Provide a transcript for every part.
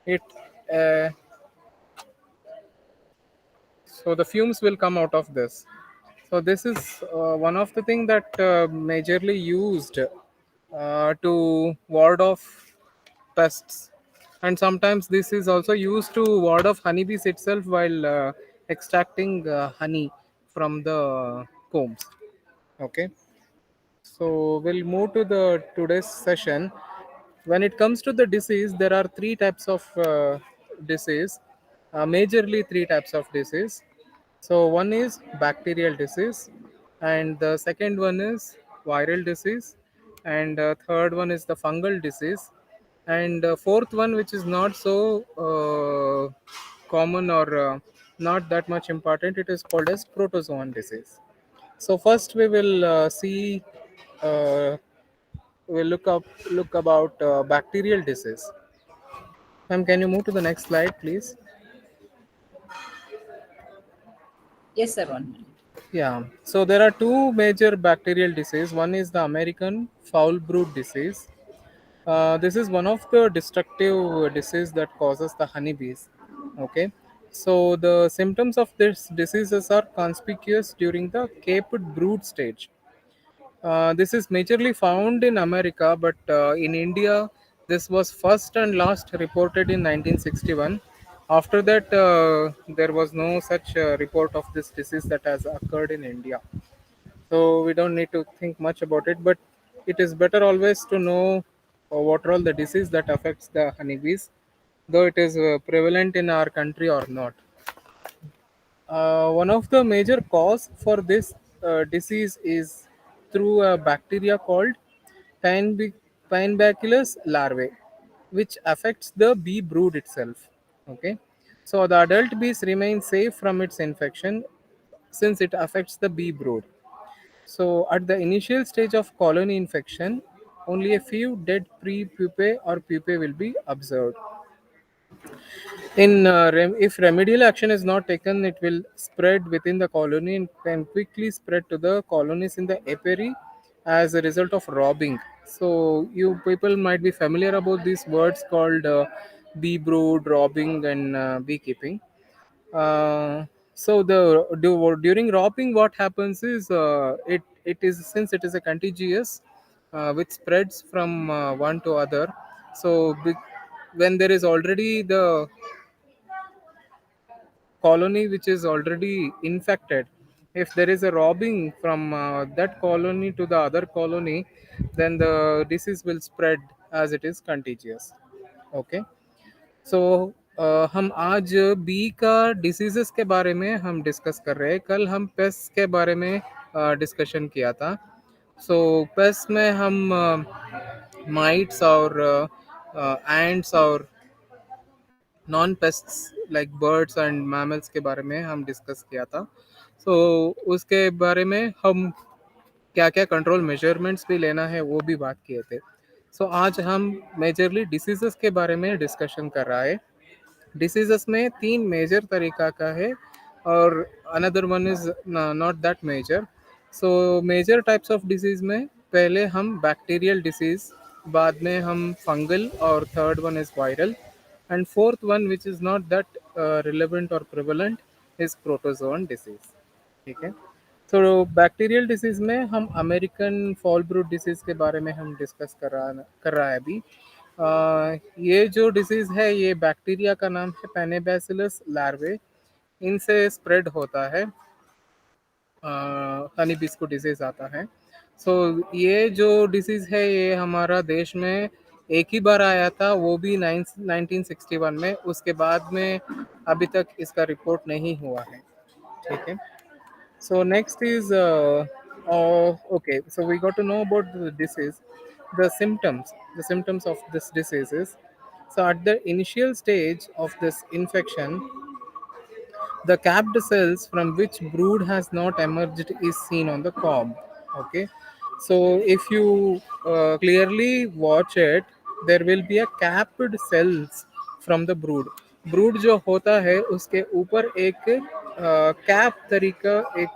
it uh, so the fumes will come out of this. So this is one of the thing that majorly used to ward off pests, and sometimes this is also used to ward off honeybees itself while extracting honey from the combs. Okay, so we'll move to the today's session. When it comes to the disease, there are three types of disease, majorly three types of disease. So one is bacterial disease, and the second one is viral disease, and third one is the fungal disease, and fourth one, which is not so common or not that much important, it is called as protozoan disease. So first we will see uh, we'll look about bacterial disease. Ma'am, can you move to the next slide, please? Yes, sir. 1 minute. Yeah. So there are two major bacterial disease. One is the American foul brood disease. This is one of the destructive disease that causes the honeybees. Okay. So the symptoms of this diseases are conspicuous during the caped brood stage. This is majorly found in America, but in India, this was first and last reported in 1961. After that, there was no such report of this disease that has occurred in India. So we don't need to think much about it, but it is better always to know what are all the disease that affects the honeybees, though it is prevalent in our country or not. One of the major cause for this disease is through a bacteria called Pinebacillus larvae, which affects the bee brood itself. Okay, so the adult bees remain safe from its infection since it affects the bee brood. So at the initial stage of colony infection, only a few dead pre-pupae or pupae will be observed. If remedial action is not taken, it will spread within the colony and can quickly spread to the colonies in the apiary as a result of robbing. So you people might be familiar about these words called bee brood, robbing, and beekeeping. During robbing, what happens is it is, since it is a contagious, which spreads from one to other. So when there is already the colony which is already infected, if there is a robbing from that colony to the other colony, then the disease will spread as it is contagious. Okay. सो हम आज B का diseases के बारे में हम discuss कर रहे हैं. कल हम पेस्ट के बारे में डिस्कशन किया था. सो पेस्ट में हम माइट्स और एंड्स और non pests like birds and mammals के बारे में हम डिस्कस किया था. सो उसके बारे में हम क्या क्या कंट्रोल मेजरमेंट्स भी लेना है वो भी बात किए थे. सो आज हम मेजरली डिसीजेस के बारे में डिस्कशन कर रहा है. डिसीजेस में तीन मेजर तरीका का है और another one is not that major. So major types of disease में पहले हम बैक्टीरियल डिसीज, बाद में हम फंगल, और third one is viral, and fourth one which is not that relevant और प्रिवलेंट इज प्रोटोजोन डिसीज. ठीक है. तो बैक्टीरियल डिसीज में हम अमेरिकन फॉल ब्रूड डिसीज के बारे में हम डिस्कस कर रहा है अभी. ये जो डिसीज है ये बैक्टीरिया का नाम है पेनेबैसिलस लार्वे. इनसे स्प्रेड होता है, हनी बीस को डिसीज आता है. सो ये जो डिसीज है ये हमारा देश में एक ही बार आया था, वो भी 1961 में. उसके बाद में अभी तक इसका रिपोर्ट नहीं हुआ है. ठीक है. So next is okay. So we got to know about the disease, the symptoms. The symptoms of this disease is, so at the initial stage of this infection, the capped cells from which brood has not emerged is seen on the comb. Okay, so if you clearly watch it, there will be a capped cells from the brood. Brood जो होता है उसके ऊपर एक cap तरीका एक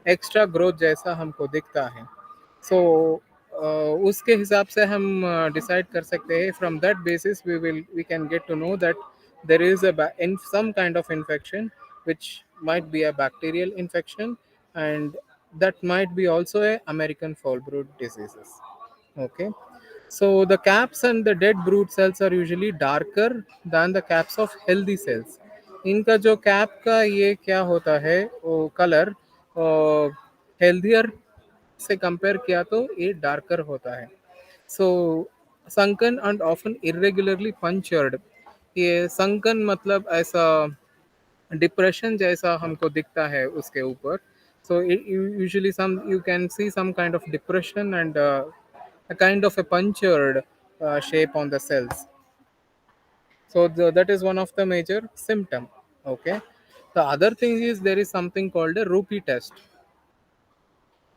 extra growth जैसा हमको दिखता है. सो उसके हिसाब से हम डिसाइड कर सकते हैं. From that basis we can get to know that there is in some kind of infection which might be a bacterial infection, and that might be also a American foul brood diseases. Okay, so the caps and the dead brood cells are usually darker than the caps of healthy cells. इनका जो cap का ये क्या होता है वो colour healthier से compare किया तो ये डार्कर होता है. सो sunken and often irregularly punctured. ये sunken मतलब ऐसा डिप्रेशन जैसा हमको दिखता है उसके ऊपर. So usually some you can see some kind of depression and a kind of a punctured shape on the cells. So that is one of the major symptom. Okay. The other thing is there is something called a Rupi test.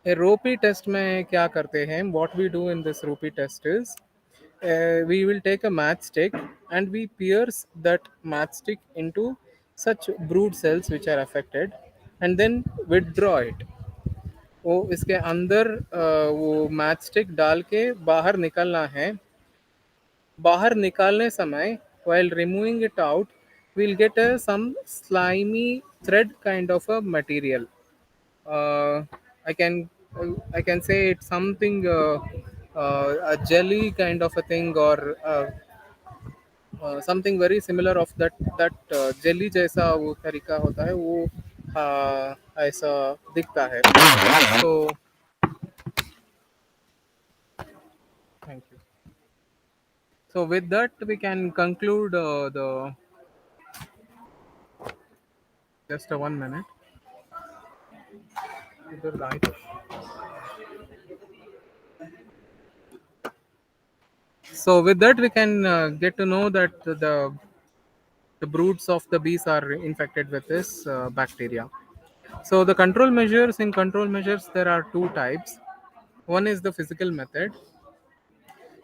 A Rupi test में क्या करते हैं? What we do in this Rupi test is we will take a matchstick and we pierce that matchstick into such brood cells which are affected and then withdraw it. वो इसके अंदर वो matchstick डाल के बाहर निकलना है. बाहर निकालने समय while removing it out we'll get a some slimy thread kind of a material. uh, I can I can say it's something a jelly kind of a thing, or something very similar of that jelly जैसा वो तरीका होता है वो ऐसा दिखता है. So thank you. So with that we can conclude the just 1 minute. इधर दाएं तरफ. So with that we can get to know that the broods of the bees are infected with this bacteria. So the control measures, in control measures there are two types. One is the physical method.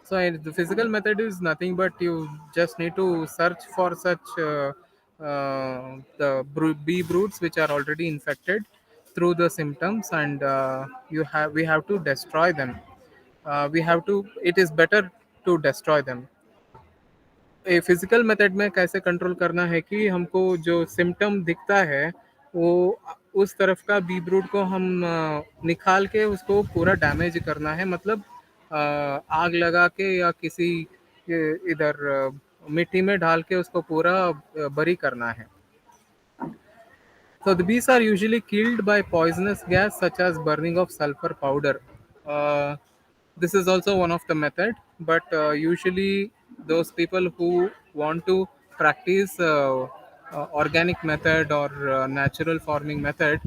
So the physical method is nothing but you just need to search for such bee broods which are already infected through the symptoms, and we have to destroy them. We have to. It is better to destroy them. A physical method में कैसे control करना है कि हमको जो symptom दिखता है वो उस तरफ का बी ब्रूड को हम निकाल के उसको पूरा डैमेज करना है. मतलब आग लगा के या किसी इधर मिट्टी में डाल के उसको पूरा बरी करना है. So the bees are usually killed by poisonous gas such as burning of sulfur powder. Uh, this is also one of the method, but usually those people who want to practice organic method or natural farming method,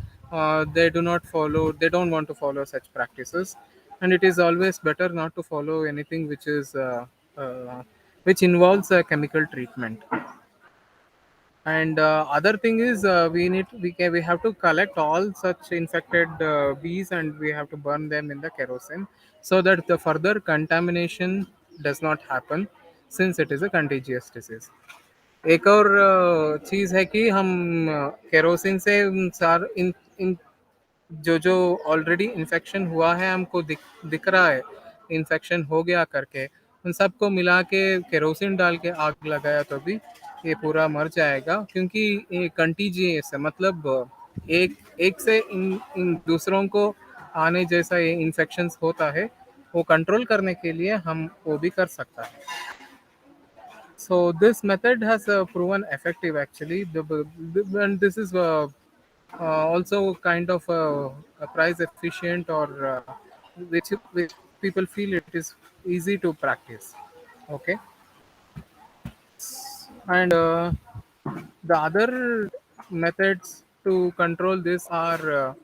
they do not follow. They don't want to follow such practices, and it is always better not to follow anything uh, which involves a chemical treatment. And other thing is we have to collect all such infected bees and we have to burn them in the kerosene so that the further contamination does not happen, since it is a contagious disease. एक और चीज़ है कि हम kerosene से सार इन जो जो already infection हुआ है हमको दिख रहा है इन्फेक्शन हो गया करके, उन सबको मिला के केरोसिन डाल के आग लगाया तो भी ये पूरा मर जाएगा, क्योंकि ये कंटीजियस है. मतलब एक एक से इन दूसरों को आने जैसा ये इन्फेक्शंस होता है, वो कंट्रोल करने के लिए हम वो भी कर सकता है. So this method has proven effective actually. And this is also kind of a price efficient, or which people feel it is easy to practice. Okay, and the other methods to control this are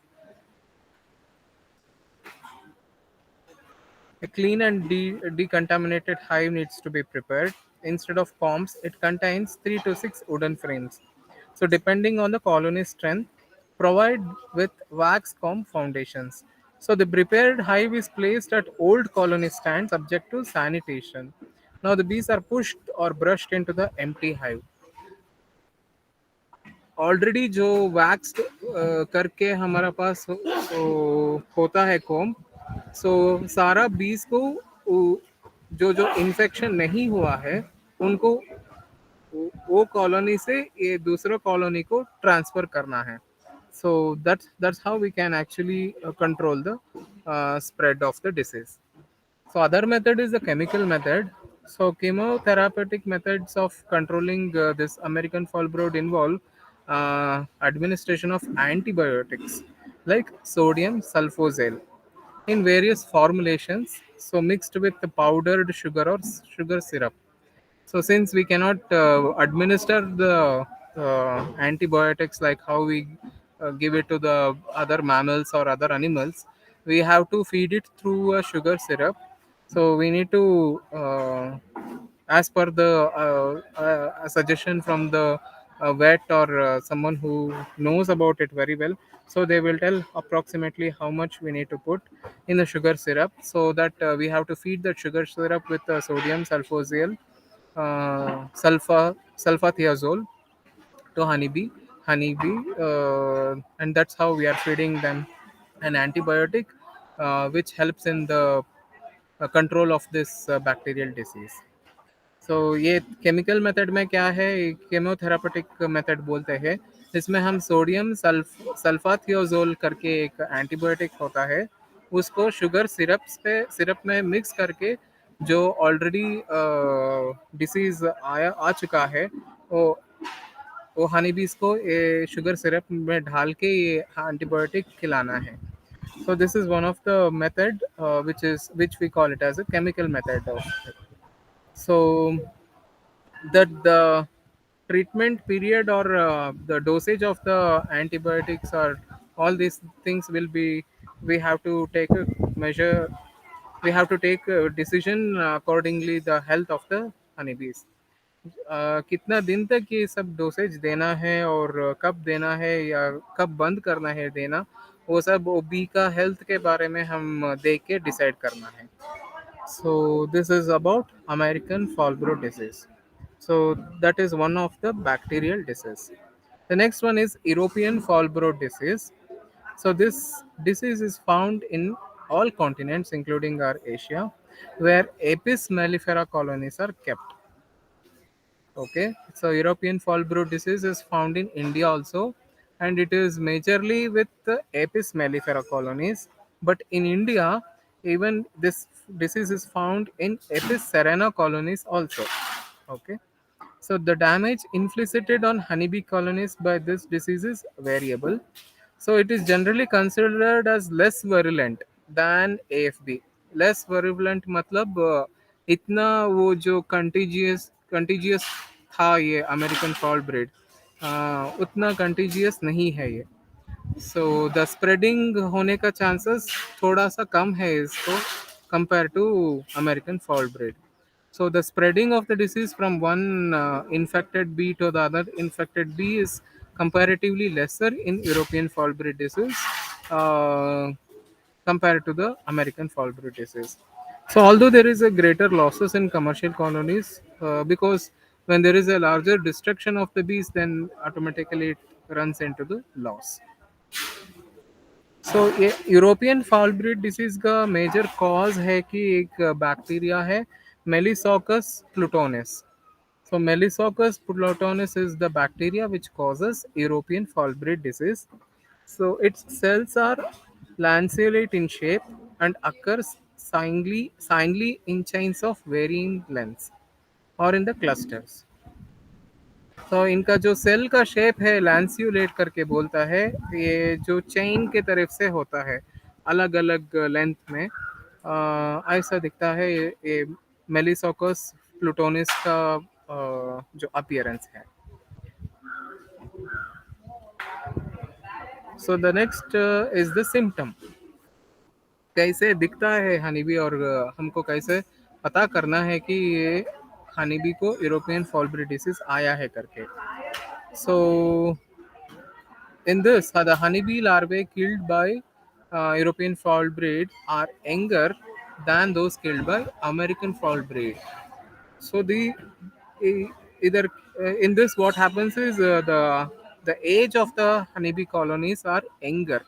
a clean and decontaminated hive needs to be prepared. Instead of combs, it contains 3 to 6 wooden frames. So, depending on the colony strength, provide with wax comb foundations. So, the prepared hive is placed at old colony stand subject to sanitation. Now, the bees are pushed or brushed into the empty hive. Already जो wax करके हमारा पास होता है कोम, सो सारा बीस को जो जो इन्फेक्शन नहीं हुआ है उनको वो कॉलोनी से ये दूसरा कॉलोनी को ट्रांसफर करना है. So that's how we can actually control the spread of the disease. So other method is the chemical method. So chemotherapeutic methods of controlling this American foul brood involve administration of antibiotics like sodium sulfosal in various formulations, so mixed with the powdered sugar or sugar syrup. So since we cannot administer the antibiotics like how we give it to the other mammals or other animals, we have to feed it through a sugar syrup. So we need to, as per the suggestion from the vet or someone who knows about it very well. So they will tell approximately how much we need to put in the sugar syrup, so that we have to feed that sugar syrup with sodium sulfosal, sulfathiazole to honeybee, and that's how we are feeding them an antibiotic, which helps in the control of this bacterial disease. सो ये chemical method में क्या है, केमोथेरापेटिक method बोलते हैं. इसमें हम sodium सल्फाथियोजोल करके एक एंटीबायोटिक होता है, उसको शुगर सिरप में मिक्स करके जो ऑलरेडी डिसीज आया आ चुका है, वो वो हनी बीज को ये शुगर सिरप में ढाल के ये एंटीबायोटिक खिलाना है. So this is one of the method which we call it as a chemical method of it. So that the treatment period or the dosage of the antibiotics or all these things will be, we have to take a measure, we have to take a decision accordingly the health of the honeybees. कितना दिन तक ये सब dosage देना है और कब देना है या कब बंद करना है देना, वो सब वो बी का हेल्थ के बारे में हम देख के डिसाइड करना है. So this is about American Fallbrook disease. So that is one of the bacterial disease. The next one is European Fallbrook disease. So this disease is found in all continents, including our Asia, where Apis mellifera colonies are kept. Okay, so European fall brood disease is found in India also, and it is majorly with the Apis mellifera colonies. But in India, even this disease is found in Apis serena colonies also. Okay, so the damage inflicted on honeybee colonies by this disease is variable. So it is generally considered as less virulent than AFB. Less virulent मतलब इतना वो जो contiguous था ये American foul bread, उतना contiguous नहीं है ये. सो द स्प्रेडिंग होने का चांसेस थोड़ा सा कम है इसको compare to American foul brood. So the spreading of the disease from one infected bee to the other infected bee is comparatively lesser in European foul brood disease uh, compared to the American foul brood disease. So although there is a greater losses in commercial colonies, because when there is a larger destruction of the bees, then automatically it runs into the loss. सो ये European foul breed disease का major cause है कि एक bacteria है मेलिसोकस प्लूटोनिस. So Melisocus plutonis is the bacteria which causes European foul breed disease. So its cells are lanceolate in shape and occurs singly in chains of varying lengths or in the clusters. तो इनका जो cell का shape है लैंसियोलेट करके बोलता है, ये जो चेन के तरफ से होता है अलग अलग लेंथ में, ऐसा दिखता है ये मेलिसोकस प्लूटोनिस का जो अपीयरेंस है. So the next is the symptom. कैसे दिखता है हनीबी और हमको कैसे पता करना है कि ये हनीबी को यूरोपियन फॉल ब्रीड डिसीज आया है करके. सो in this, the honeybee larvae killed by European foul breed are younger than those killed by American foul breed. So either in this what happens is the age of the honeybee colonies are younger.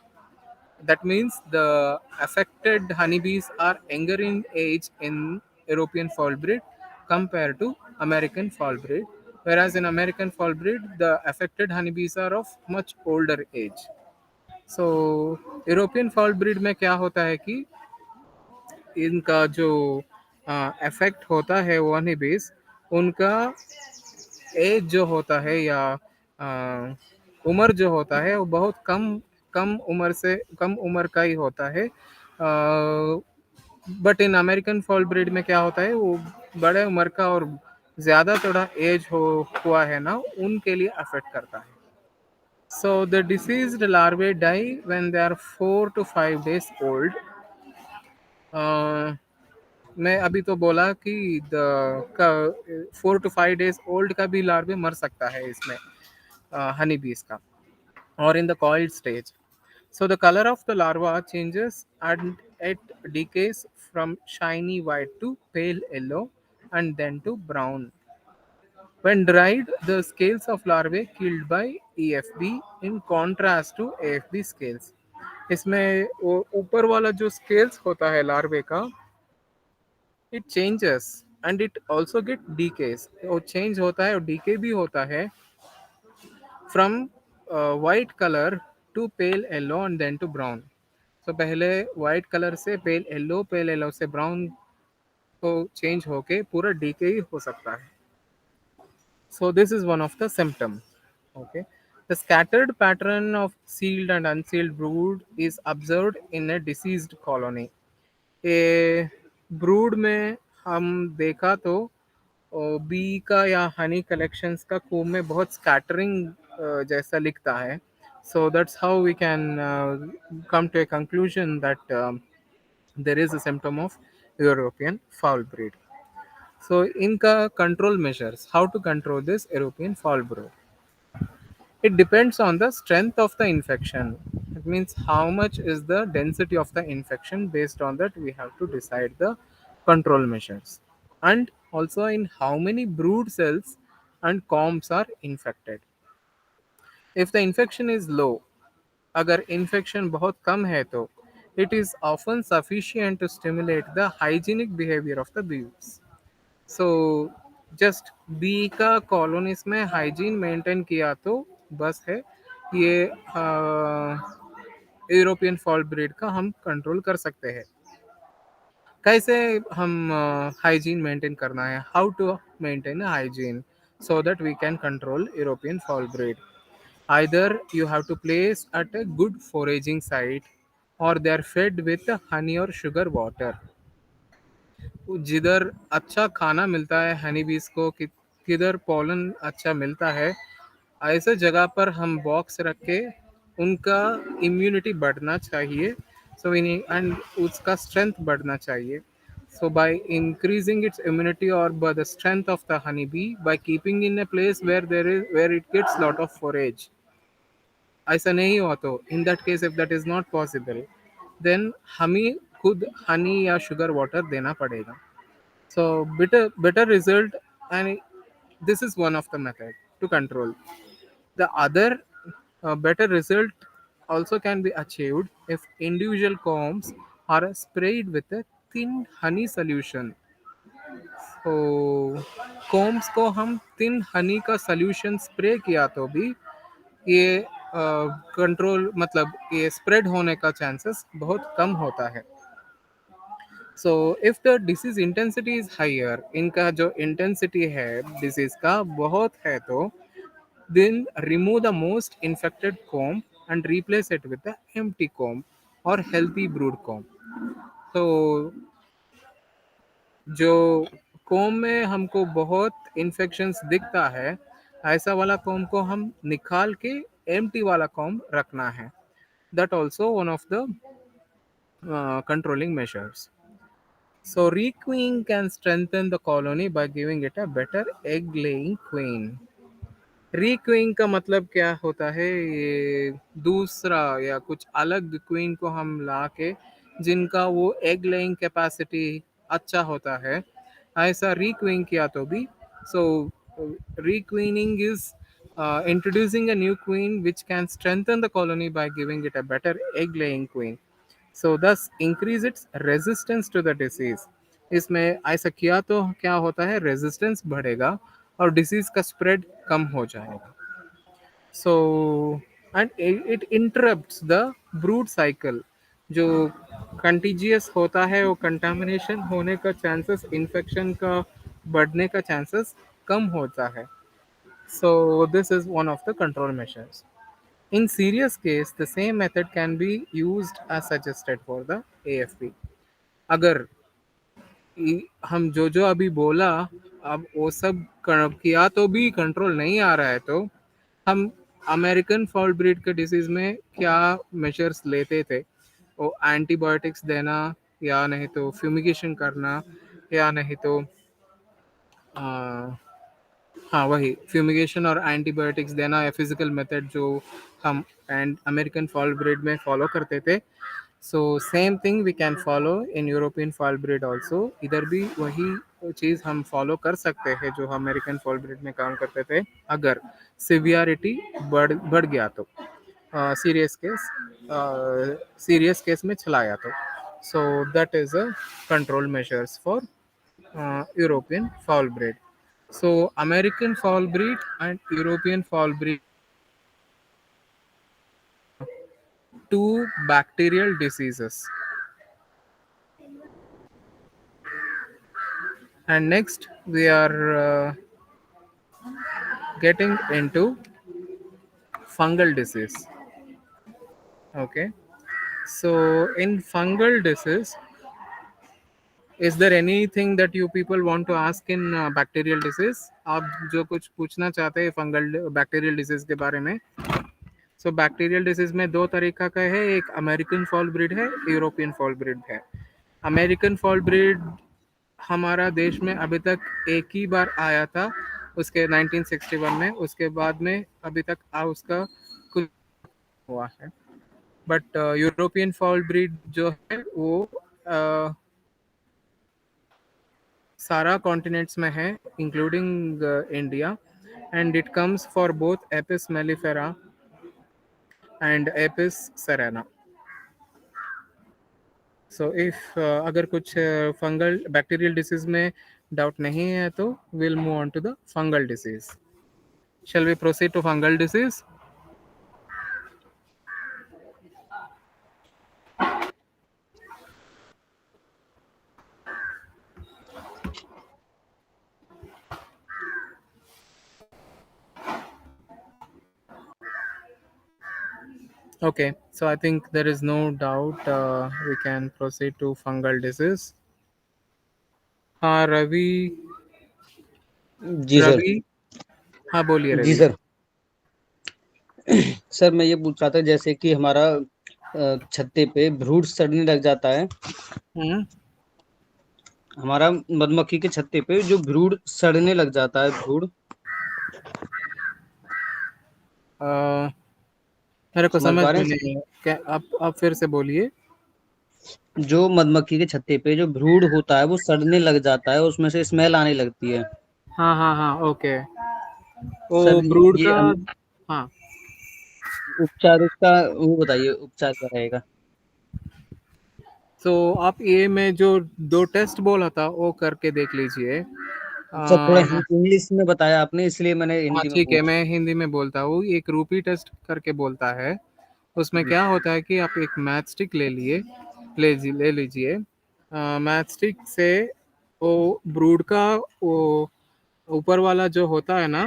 That means the affected honeybees are younger in age in European fall breed compared to American fall breed, whereas in American fall breed the affected honeybees are of much older age. So European foul brood में क्या होता है कि इनका जो effect होता है वो हनी बेस, उनका एज जो होता है या उम्र जो होता है वो बहुत कम कम उम्र से कम उम्र का ही होता है. But in American foul brood में क्या होता है वो बड़े उम्र का और ज़्यादा थोड़ा एज हो हुआ है ना, उनके लिए अफेक्ट करता है. So the deceased larvae die when they are 4 to 5 days old. Uh, मैं अभी तो बोला कि का 4 to 5 days ओल्ड का भी लार्वे मर सकता है इसमें, हनी बीज का, और in the coiled stage. So the color of the larva changes and it decays from shiny white to pale yellow and then to brown. When dried, the scales of larvae killed by EFB in contrast to AFB scales. इसमें वो ऊपर वाला जो scales होता है larvae का, it changes and it also get decays, वो change होता है और डीके भी होता है from white colour to pale yellow and then to brown. तो पहले वाइट कलर से पेल येलो से ब्राउन को चेंज होके पूरा डीके ही हो सकता है. So this is one of the symptom. Okay. The scattered pattern of sealed and unsealed brood is observed in a deceased colony. A brood में हम देखा तो बी का या हनी कलेक्शंस का कोम में बहुत स्कैटरिंग जैसा लिखता है. So that's how we can come to a conclusion that there is a symptom of European foul breed. So, Inca control measures. How to control this European foul brood? It depends on the strength of the infection. It means how much is the density of the infection. Based on that, we have to decide the control measures. And also in how many brood cells and combs are infected. If the infection is low, अगर infection बहुत कम है तो it is often sufficient to stimulate the hygienic behavior of the bees. So just be का colonies में hygiene maintain किया तो बस है, ये यूरोपियन फॉल ब्रीड का हम कंट्रोल कर सकते हैं. कैसे हम हाइजीन मेंटेन करना है, how to maintain hygiene so that we can control European fall breed? Either you have to place at a good foraging site or they are fed with honey or sugar water. जिधर अच्छा खाना मिलता है हनी बीज को, किधर pollen अच्छा मिलता है, ऐसे जगह पर हम बॉक्स रख के उनका इम्यूनिटी बढ़ना चाहिए. सो एंड उसका स्ट्रेंथ बढ़ना चाहिए. So by increasing its immunity और by the strength of the honey bee by keeping in a place where it gets lot of forage. ऐसा नहीं हुआ तो in that case if that is not possible, then हमें खुद हनी या sugar water देना पड़ेगा. So better result, and this is one of the method to control. The other better result also can be achieved if individual combs are sprayed with a thin honey solution. So combs को हम thin honey का solution spray किया तो भी ये control मतलब ये spread होने का चांसेस बहुत कम होता है. So if the disease intensity is higher, इनका जो इंटेंसिटी है डिसीज का बहुत है तो then remove the most infected comb and replace it with the empty comb और हेल्थी ब्रूड कोम. तो जो कोम में हमको बहुत इन्फेक्शंस दिखता है, ऐसा वाला कोम को हम निकाल के एम्प्टी वाला कोम रखना है. That also one of the controlling measures. So requeen can strengthen the colony by giving it a better egg laying queen. रिक्वीन का मतलब क्या होता है, ये दूसरा या कुछ अलग क्वीन को हम ला के जिनका वो एग लेइंग कैपेसिटी अच्छा होता है, ऐसा रिक्वीन किया तो भी. सो रिक्वीनिंग is introducing a new queen which can strengthen the colony by giving it a better egg laying queen, so thus increase its resistance to the disease. इसमें ऐसा किया तो क्या होता है, रेजिस्टेंस बढ़ेगा और डिसीज का स्प्रेड कम हो जाएगा. So and it interrupts the brood cycle. जो कंटीजियस होता है वो कंटामिनेशन होने का चांसेस, इन्फेक्शन का बढ़ने का चांसेस कम होता है. So this is one of the control measures. In serious case, the same method can be used as suggested for the AFP. अगर हम जो अभी बोला, अब वो सब किया तो भी कंट्रोल नहीं आ रहा है, तो हम अमेरिकन फॉल ब्रीड के डिसीज में क्या मेजर्स लेते थे, वो एंटीबायोटिक्स देना, या नहीं तो फ्यूमिगेशन करना, या नहीं तो हाँ वही फ्यूमिगेशन और एंटीबायोटिक्स देना, या फिजिकल मेथड जो हम एंड अमेरिकन फॉल ब्रीड में फॉलो करते थे. So same thing we can follow in European foul brood also. इधर भी वही चीज़ हम फॉलो कर सकते हैं जो हम अमेरिकन फॉल ब्रीड में काम करते थे, अगर सिवियरिटी बढ़ गया तो, सीरियस केस में चलाया तो. So that is a control measures for European foul breed. So American foul breed and European foul breed, two bacterial diseases. And next we are getting into fungal disease. Okay. So in fungal disease, is there anything that you people want to ask in bacterial disease? आप जो कुछ पूछना चाहते हैं fungal bacterial disease के बारे में. सो bacterial disease में दो तरीका का है, एक अमेरिकन फॉल ब्रीड है, यूरोपियन फॉल ब्रीड है. अमेरिकन फॉल ब्रीड हमारा देश में अभी तक एक ही बार आया था, उसके 1961 में. उसके बाद में अभी तक उसका कुछ हुआ है. बट यूरोपियन फॉल ब्रीड जो है वो सारा कॉन्टिनेंट्स में है, including India, and it comes for both Apis mellifera and Apis cerana. So if अगर कुछ फंगल बैक्टीरियल डिसीज में डाउट नहीं है तो will move on to the fungal disease. Shall we proceed to fungal disease? Okay, so I think there is no doubt we can proceed to fungal disease. हाँ रवि. जी sir. Ravi, हाँ बोलिए जी Ravi. Sir. Sir मैं ये पूछ रहा था, जैसे कि हमारा छत्ते पे भ्रूण सड़ने लग जाता है. हमारा मधुमक्खी के छत्ते पे जो भ्रूण सड़ने लग जाता है, भ्रूण मेरे को समझ समझ पा रहे में हैं सर? नहीं है, क्या आप फिर से बोलिए. जो मधुमक्खी के छत्ते पे जो भ्रूण होता है वो सड़ने लग जाता है, उसमें से स्मेल आने लगती है. हाँ हाँ हाँ, ओके. वो सर ब्रूड ये का. हाँ, उपचार, उसका वो बताइए, उपचार क्या रहेगा? तो आप ये में जो दो टेस्ट बोला था वो करके देख लीजिए. सर थोड़ा हाँ इंग्लिश में बताया आपने, इसलिए मैंने हिंदी में ठीक है, पूछ. मैं हिंदी में बोलता हूँ. एक रूपी टेस्ट करके बोलता है. उसमें क्या होता है कि आप एक मैच स्टिक ले लीजिए. मैच स्टिक से वो ब्रूड का वो ऊपर वाला जो होता है ना,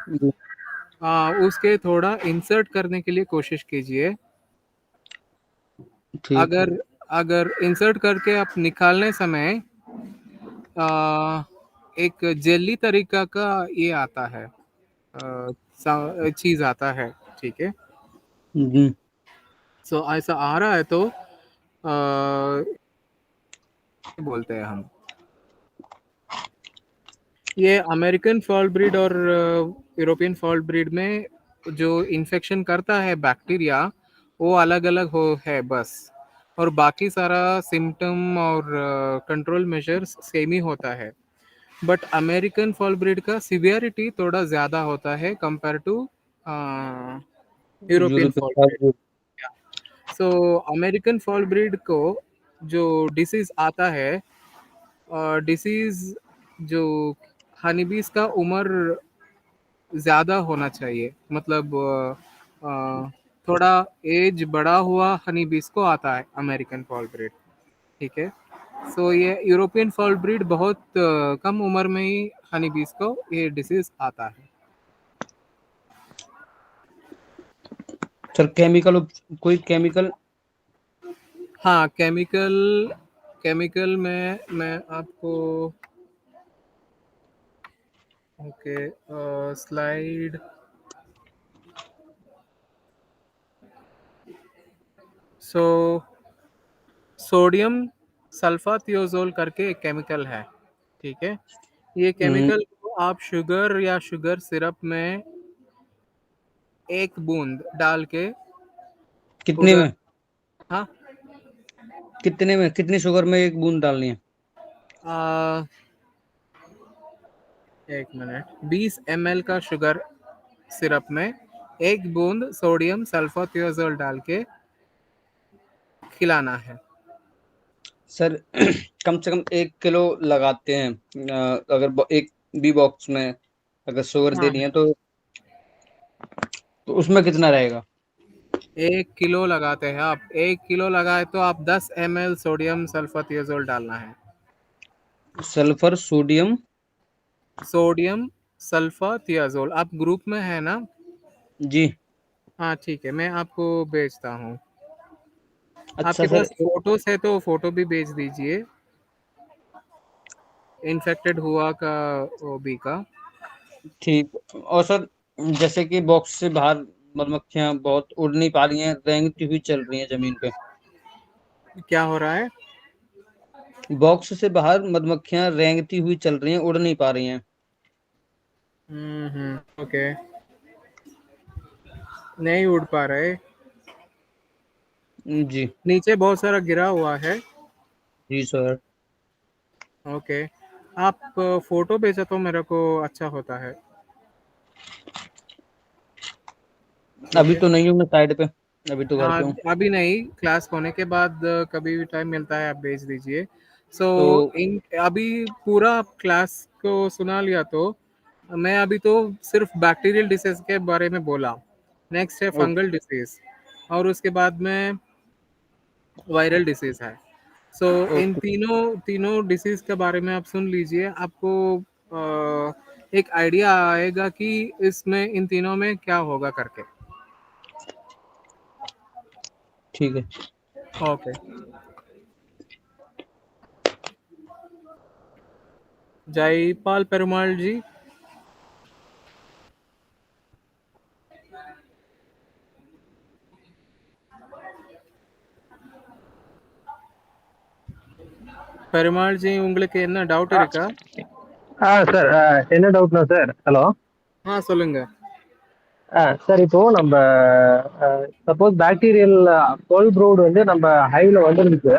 जी, उसके थोड़ा इंसर्ट करने के लिए कोशिश कीजिए. ठीक है. अगर अगर इंसर्ट करके आप निकालने समय एक जेली तरीका का ये आता है, चीज आता है. ठीक है. जी. सो ऐसा आ रहा है तो बोलते हैं हम. ये अमेरिकन फॉल ब्रीड और यूरोपियन फॉल ब्रीड में जो इन्फेक्शन करता है बैक्टीरिया, वो अलग अलग हो है बस, और बाकी सारा सिम्टम और कंट्रोल मेजर्स सेम ही होता है. बट अमेरिकन फॉल ब्रीड का सिवियरिटी थोड़ा ज़्यादा होता है compare to European European foul brood. Foulbrood. So American foul brood को जो डिसीज आता है, डिसीज जो हनीबीज का उम्र ज़्यादा होना चाहिए, मतलब थोड़ा एज बड़ा हुआ हनीबीज को आता है अमेरिकन फॉल ब्रीड। ठीक है। सो ये यूरोपियन फॉल ब्रीड बहुत कम उम्र में ही हनीबीज को ये डिसीज आता है। सर केमिकल, कोई केमिकल? हाँ, केमिकल, केमिकल में मैं आपको, ओके, स्लाइड। सो सोडियम सल्फाथियोजोल करके एक केमिकल है। ठीक है। ये हम्म, केमिकल को आप शुगर या शुगर सिरप में एक बूंद डाल के कितने उधर, में? हाँ, कितने में, कितनी शुगर में एक बूंद डालनी है? आ, 1 मिनट, 20 ml का शुगर सिरप में एक बूंद सोडियम सल्फाथियोजोल डाल के खिलाना है। सर कम से कम 1 किलो लगाते हैं। अगर एक बी बॉक्स में अगर शुगर हाँ, देनी है तो उसमें कितना रहेगा? 1 किलो लगाते हैं आप, 1 किलो लगाए तो आप 10 ml सोडियम सल्फाथियोजोल डालना है। Sulphur sodium. सोडियम सल्फाथियाजोल, आप ग्रुप में है ना? जी। हाँ ठीक है, मैं आपको भेजता हूँ। अच्छा आपके सर, पास फोटोज है तो फोटो भी भेज दीजिए, इन्फेक्टेड हुआ का, वो भी का। ठीक। और सर जैसे कि बॉक्स से बाहर मधुमक्खियां बहुत उड़ नहीं पा रही हैं, रेंगती हुई चल रही हैं जमीन पे। क्या हो रहा है? बॉक्स से बाहर मधुमक्खियां रेंगती हुई चल रही हैं, उड़ नहीं पा रही हैं। ओके, नहीं उड़ पा रहे। जी। नीचे बहुत सारा गिरा हुआ है। जी सर। ओके, आप फोटो भेजा तो मेरे को अच्छा होता है। ठीक अभी है। तो नहीं हूँ मैं साइड पे, अभी तो घर हाँ, पे हूँ। अभी नहीं, क्लास होने के बाद कभी भी टाइम मिलता है आप भेज दीजिए। सो तो इन अभी पूरा आप क्लास को सुना लिया तो मैं अभी तो सिर्फ बैक्टीरियल डिसीज के बारे में बोला। नेक्स्ट है ओके। फंगल डिसीज, और उसके बाद में वायरल डिसीज है। सो इन ओके। तीनों तीनों डिसीज के बारे में आप सुन लीजिए, आपको एक आइडिया आएगा कि इसमें इन तीनों में क्या होगा करके। ठीक है। ओके। जयपाल पेरुमाल जी। பெருமாள் ஜி, உங்களுக்கு என்ன டவுட் இருக்கா? சார் என்ன டவுட்னா சார், ஹலோ. சொல்லுங்க. சார் இப்போ நம்ம சப்போஸ் பாக்டீரியல் கோல்ட் ப்ரூட் வந்து நம்ம ஹைவ்ல வந்துருந்துச்சு.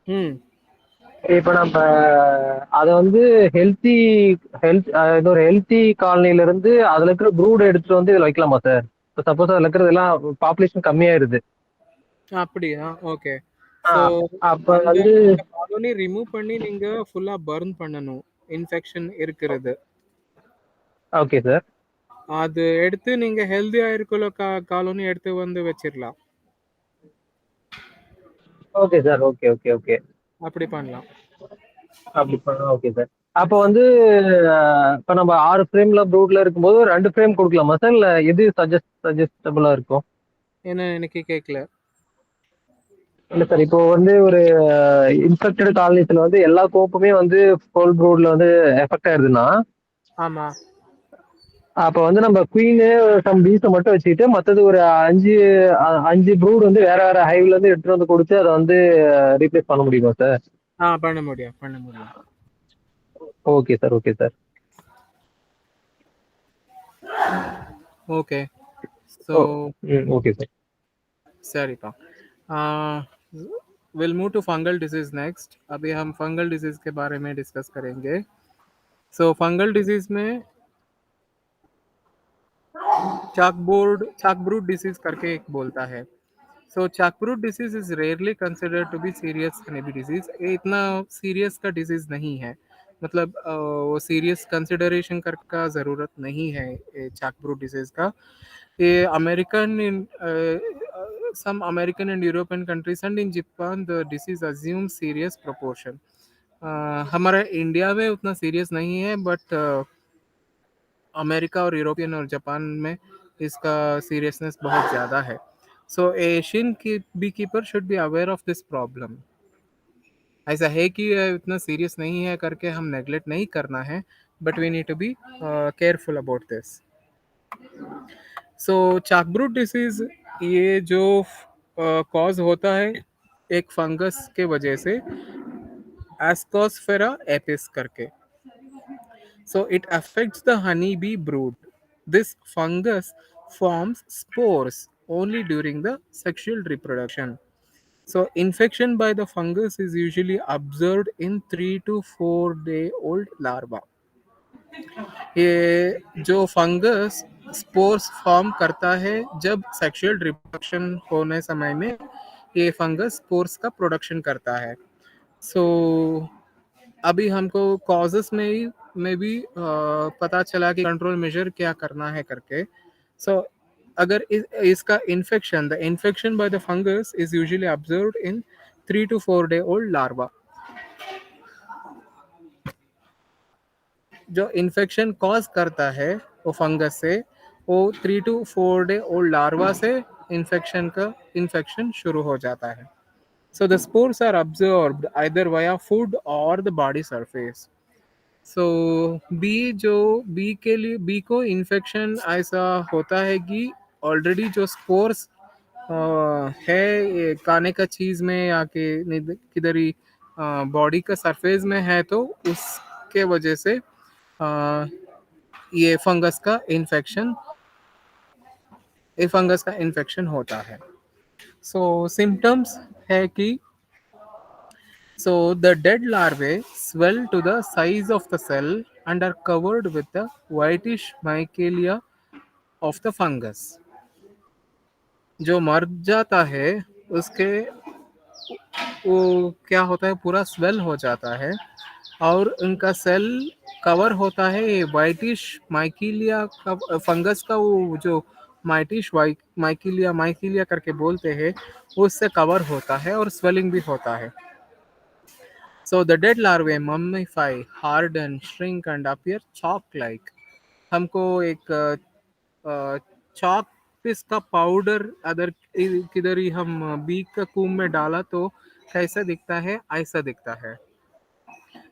ம். இப்போ நம்ம அதை வந்து ஹெல்த்தி இது ஒரு ஹெல்த்தி காலனில இருந்து அதுல இருக்கிற ப்ரூட் எடுத்துட்டு வந்து இதுல வைக்கலாமா சார்? இப்போ சப்போஸ் அதுல இருக்கிறது எல்லாம் பாப்புலேஷன் கம்மியாயிருது. அப்படியா? ஓகே. ஆ, ஸோ அப்ப அந்த வந்து அந்த காலோனி ரிமூவ் பண்ணி நீங்க ஃபுல்லா பர்ன் பண்ணணும். இன்ஃபெக்ஷன் இருக்கிறது. Okay sir. அது எடுத்து நீங்க ஹெல்தியா இருக்கிற காலோனி எடுத்து வந்து வச்சிரலாம். Okay sir. Okay okay okay. அப்படி பண்ணலாம். அப்படி பண்ணலாம். Okay sir. அப்போ வந்து இப்போ நம்ம 6 ஃப்ரேம்ல ப்ரூட்ல இருக்கும்போது 2 ஃப்ரேம் கொடுக்கலாமா சார், இல்லை எது சஜஸ்டபுளா இருக்கும்? என்ன, எனக்கு கேட்கல. இல்லை சார், இப்போ வந்து ஒரு இன்ஃபெக்டட் காலனிஸ்ல வந்து எல்லா கோப்புமே வந்து ஃபுல் ப்ரூட்ல வந்து எஃபெக்ட் ஆயிருதுன்னா, ஆமா. அப்போ வந்து நம்ம குயின் சம் பீஸை மட்டும் வச்சுக்கிட்டு மற்றது ஒரு அஞ்சு அஞ்சு ப்ரூட் வந்து வேற வேற ஹைவ்ல இருந்து எடுத்துட்டு வந்து கொடுத்து அதை வந்து ரீப்ளேஸ் பண்ண முடியுமா சார்? பண்ண முடியும், பண்ண முடியும். Okay sir. Okay sir. Okay. So oh. Hmm. Okay sir. சரிப்பா। Will move to fungal disease next. अभी हम फंगल डिजीज के बारे में डिस्कस करेंगे। सो फंगल डिजीज में चाकब्रूड डिसीज करके एक बोलता है. So chalkbrood disease is rarely considered to be serious honeybee disease. ये इतना सीरियस का डिजीज नहीं है, मतलब वो सीरियस कंसिडरेशन कर का ज़रूरत नहीं है ये चाकब्रूड डिजीज का. ये American in some American and European countries and in Japan the disease assume serious proportion. हमारे इंडिया में उतना सीरियस नहीं है, बट अमेरिका और यूरोपियन और जापान में इसका सीरियसनेस बहुत ज़्यादा है. सो एशियन की bee keeper should be aware of this problem. ऐसा है कि ये इतना सीरियस नहीं है करके हम नेग्लेक्ट नहीं करना है, but we need to be careful about this. So chalkbrood disease ये जो कॉज होता है एक फंगस के वजह से, एस्कोस्फेरा एपिस करके. So it affects the honeybee brood. This fungus forms spores only during the sexual reproduction. So infection by the fungus is usually observed in 3 to 4 day old larva. ये जो fungus spores form करता है जब sexual reproduction होने समय में, ये fungus spores का प्रोडक्शन करता है. सो अभी हमको कॉजेस में भी पता चला कि कंट्रोल मेजर क्या करना है करके. सो अगर इसका infection, the infection by the fungus is usually observed in 3 to 4 day old larva. जो इन्फेक्शन कॉज करता है वो फंगस से, वो 3 to 4 day ओल्ड लार्वा से इन्फेक्शन शुरू हो जाता है. So the spores are absorbed either via food or the body surface. So bee के लिए बी को इन्फेक्शन ऐसा होता है कि ऑलरेडी जो स्पोर्स है ये खाने का चीज़ में या कि किधर ही बॉडी का सरफेस में है, तो उसके वजह से ये फंगस का इन्फेक्शन होता है. सो सिम्टम्स है कि so the dead larvae swell to the size of the cell and are covered with the whitish mycelia of the fungus. जो मर जाता है उसके वो क्या होता है, पूरा स्वेल हो जाता है और उनका सेल कवर होता है ये वाइटिश माइकीलिया का फंगस का, वो जो माइटिश माइकीलिया करके बोलते हैं, उससे कवर होता है और स्वेलिंग भी होता है. So the dead larvae mummify, harden, shrink and appear chalk-like. हमको एक chalk पिस का पाउडर अदर किधर ही हम बीक का कुम में डाला तो कैसा दिखता है, ऐसा दिखता है.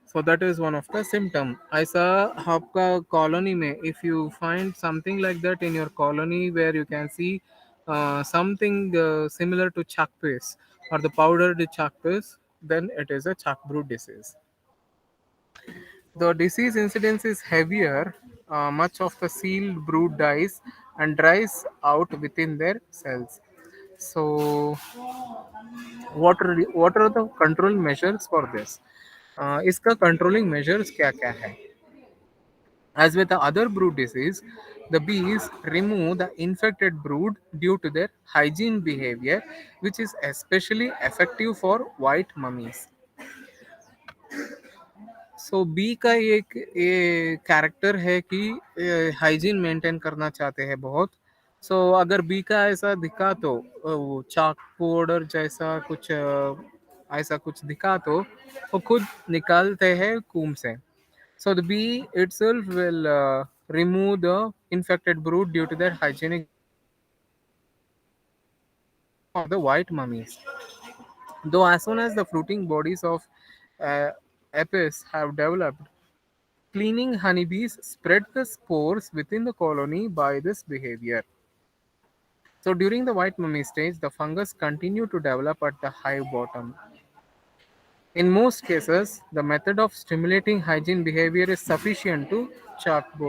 So that is one of the symptom. ऐसा आपका कॉलोनी में if you find something like that in your colony where you can see something similar to chalk paste or the powdered chalk paste, then it is a chalk brood disease. The disease incidence is heavier. Much of the sealed brood dies and dries out within their cells. So, what are the control measures for this? इसका controlling measures क्या क्या है? As with the other brood disease, the bees remove the infected brood due to their hygiene behavior, which is especially effective for white mummies. So bee का ये character है कि hygiene maintain करना चाहते हैं बहुत. सो अगर बी का ऐसा दिखा तो वो चाक पाउडर जैसा कुछ ऐसा कुछ दिखा तो वो खुद निकालते हैं कूम से. So the bee itself will remove the infected brood due to their hygienic of the white mummies. Though as soon as the fruiting bodies of uh, apis have developed, cleaning honeybees spread the spores within the colony by this behavior. So during the white mummy stage, the fungus continue to develop at the hive bottom. In most cases, the method of stimulating hygiene behavior is sufficient to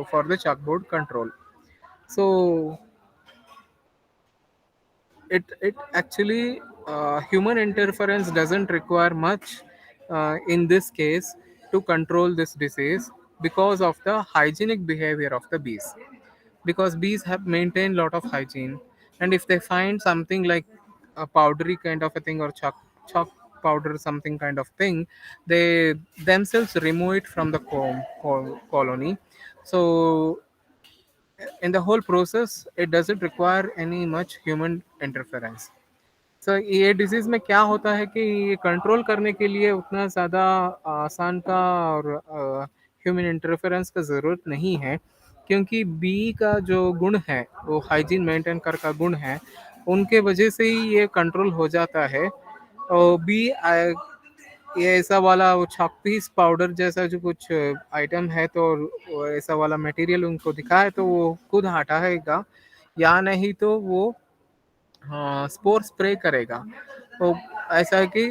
for the chalkboard control. So it actually human interference doesn't require much in this case to control this disease. because of the hygienic behavior of the bees, because bees have maintained lot of hygiene, and if they find something like a powdery kind of a thing or chalk powder something kind of thing, they themselves remove it from the colony. So in the whole process it doesn't require any much human interference. Sir ये disease में क्या होता है कि ये control करने के लिए उतना ज़्यादा आसान का और ह्यूमन इंटरफेरेंस का ज़रूरत नहीं है, क्योंकि बी का जो गुण है वो हाइजीन मेंटेन कर का गुण है, उनके वजह से ही ये कंट्रोल हो जाता है। और बी ये ऐसा वाला वो छापीस पाउडर जैसा जो कुछ आइटम है, तो वो ऐसा वाला मटेरियल उनको दिखा है तो वो खुद हटाएगा, या नहीं तो वो हाँ स्पोर स्प्रे करेगा। तो ऐसा है कि